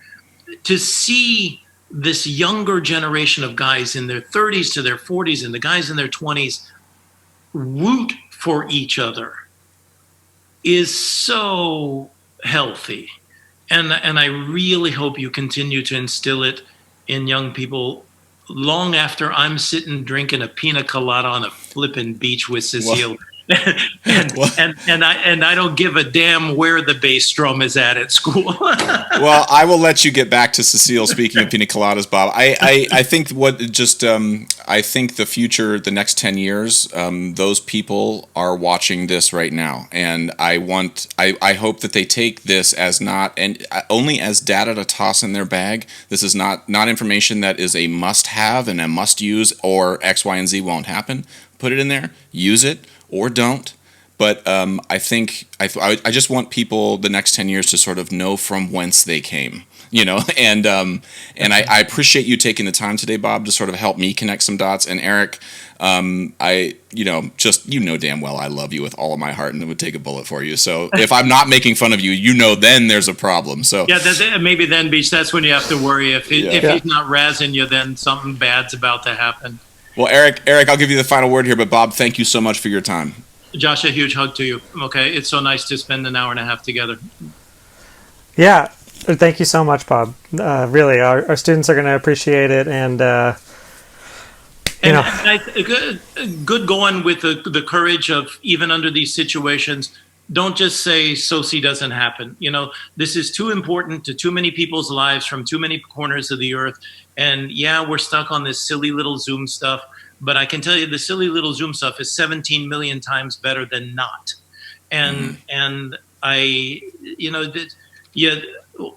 Speaker 2: To see this younger generation of guys in their 30s to their 40s and the guys in their 20s root for each other is so healthy. And I really hope you continue to instill it in young people long after I'm sitting drinking a pina colada on a flippin' beach with Cecile. and I don't give a damn where the bass drum is at school.
Speaker 1: Well, I will let you get back to Cecile. Speaking of pina coladas, Bob, I think I think the future, the next 10 years, those people are watching this right now, and I hope that they take this as only as data to toss in their bag. This is not information that is a must-have and a must-use, or X, Y, and Z won't happen. Put it in there, use it, or don't. But I think I just want people the next 10 years to sort of know from whence they came, and I appreciate you taking the time today, Bob, to sort of help me connect some dots. And Eric, damn well I love you with all of my heart and would take a bullet for you. So if I'm not making fun of you, then there's a problem. So
Speaker 2: yeah, maybe then, Beach, that's when you have to worry. If he's not razzing you, then something bad's about to happen.
Speaker 1: Well, Eric, I'll give you the final word here, but Bob, thank you so much for your time.
Speaker 2: Josh, a huge hug to you. Okay, it's so nice to spend an hour and a half together.
Speaker 3: Yeah, thank you so much, Bob. Really, our students are going to appreciate it, and
Speaker 2: good going with the courage of, even under these situations, don't just say SOCI doesn't happen. This is too important to too many people's lives from too many corners of the earth. And yeah, we're stuck on this silly little Zoom stuff. But I can tell you the silly little Zoom stuff is 17 million times better than not. And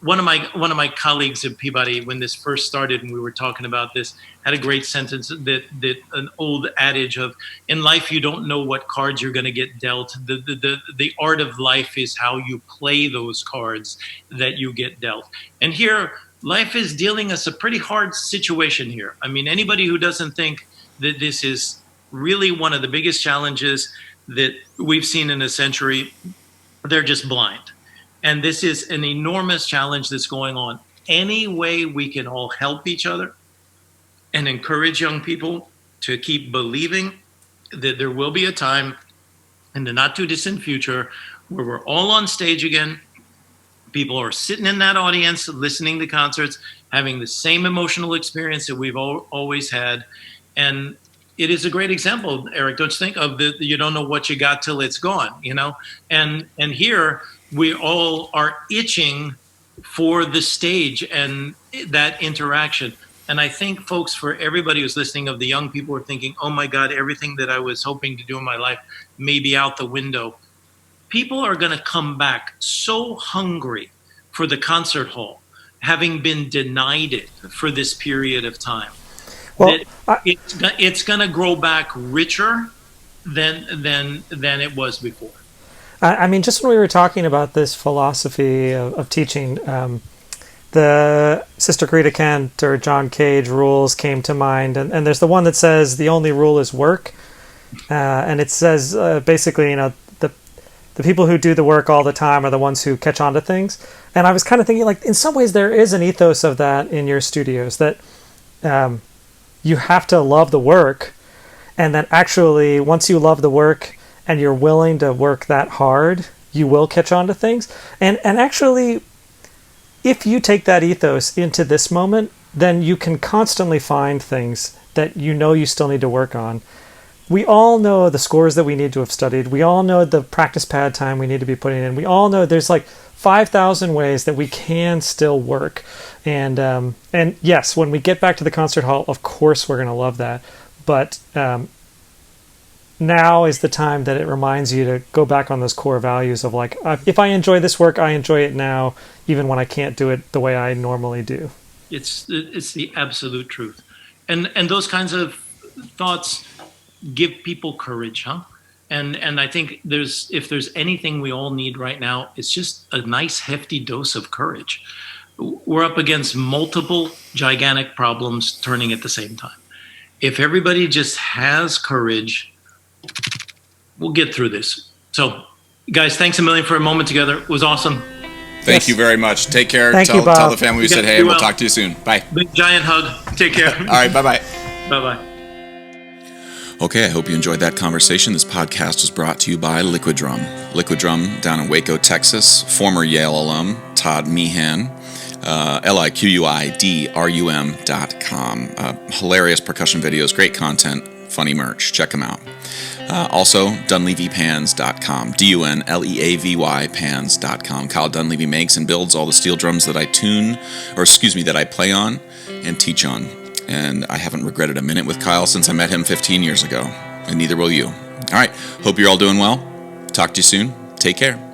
Speaker 2: one of my colleagues at Peabody, when this first started and we were talking about this, had a great sentence that an old adage of, in life you don't know what cards you're going to get dealt. The art of life is how you play those cards that you get dealt. And here, life is dealing us a pretty hard situation here. I mean, anybody who doesn't think that this is really one of the biggest challenges that we've seen in a century, they're just blind. And this is an enormous challenge that's going on. Any way we can all help each other, and encourage young people to keep believing that there will be a time in the not too distant future where we're all on stage again. People are sitting in that audience, listening to concerts, having the same emotional experience that we've always had. And it is a great example, Eric, don't you think, of the you don't know what you got till it's gone, you know? And here we all are itching for the stage and that interaction. And I think, folks, for everybody who's listening, of the young people who are thinking, oh my God, everything that I was hoping to do in my life may be out the window. People are going to come back so hungry for the concert hall, having been denied it for this period of time. Well, it's going to grow back richer than it was before.
Speaker 3: I mean, just when we were talking about this philosophy of teaching, the Sister Karita Kent or John Cage rules came to mind, and there's the one that says the only rule is work, and it says basically, the people who do the work all the time are the ones who catch on to things. And I was kind of thinking, like, in some ways there is an ethos of that in your studios, that you have to love the work, and that actually once you love the work and you're willing to work that hard, you will catch on to things. And actually, if you take that ethos into this moment, then you can constantly find things that you still need to work on. We all know the scores that we need to have studied. We all know the practice pad time we need to be putting in. We all know there's like 5,000 ways that we can still work. And yes, when we get back to the concert hall, of course we're going to love that. But now is the time that it reminds you to go back on those core values of like, if I enjoy this work, I enjoy it now, even when I can't do it the way I normally do.
Speaker 2: It's the absolute truth. And those kinds of thoughts give people courage, huh? And I think if there's anything we all need right now, it's just a nice hefty dose of courage. We're up against multiple gigantic problems turning at the same time. If everybody just has courage, we'll get through this. So, guys, thanks a million for a moment together. It was awesome.
Speaker 1: Thank you very much. Take care.
Speaker 3: Thank you, Bob.
Speaker 1: Tell the family we said hey, and we'll talk to you soon. Bye.
Speaker 2: Big giant hug. Take care.
Speaker 1: All right, bye-bye.
Speaker 2: Bye-bye.
Speaker 1: Okay, I hope you enjoyed that conversation. This podcast was brought to you by Liquid Drum. Liquid Drum down in Waco, Texas. Former Yale alum, Todd Meehan. LIQUIDRUM.com. Hilarious percussion videos, great content, funny merch. Check them out. Also, DunleavyPans.com. DUNLEAVY Pans.com. Kyle Dunleavy makes and builds all the steel drums that I that I play on and teach on. And I haven't regretted a minute with Kyle since I met him 15 years ago. And neither will you. All right. Hope you're all doing well. Talk to you soon. Take care.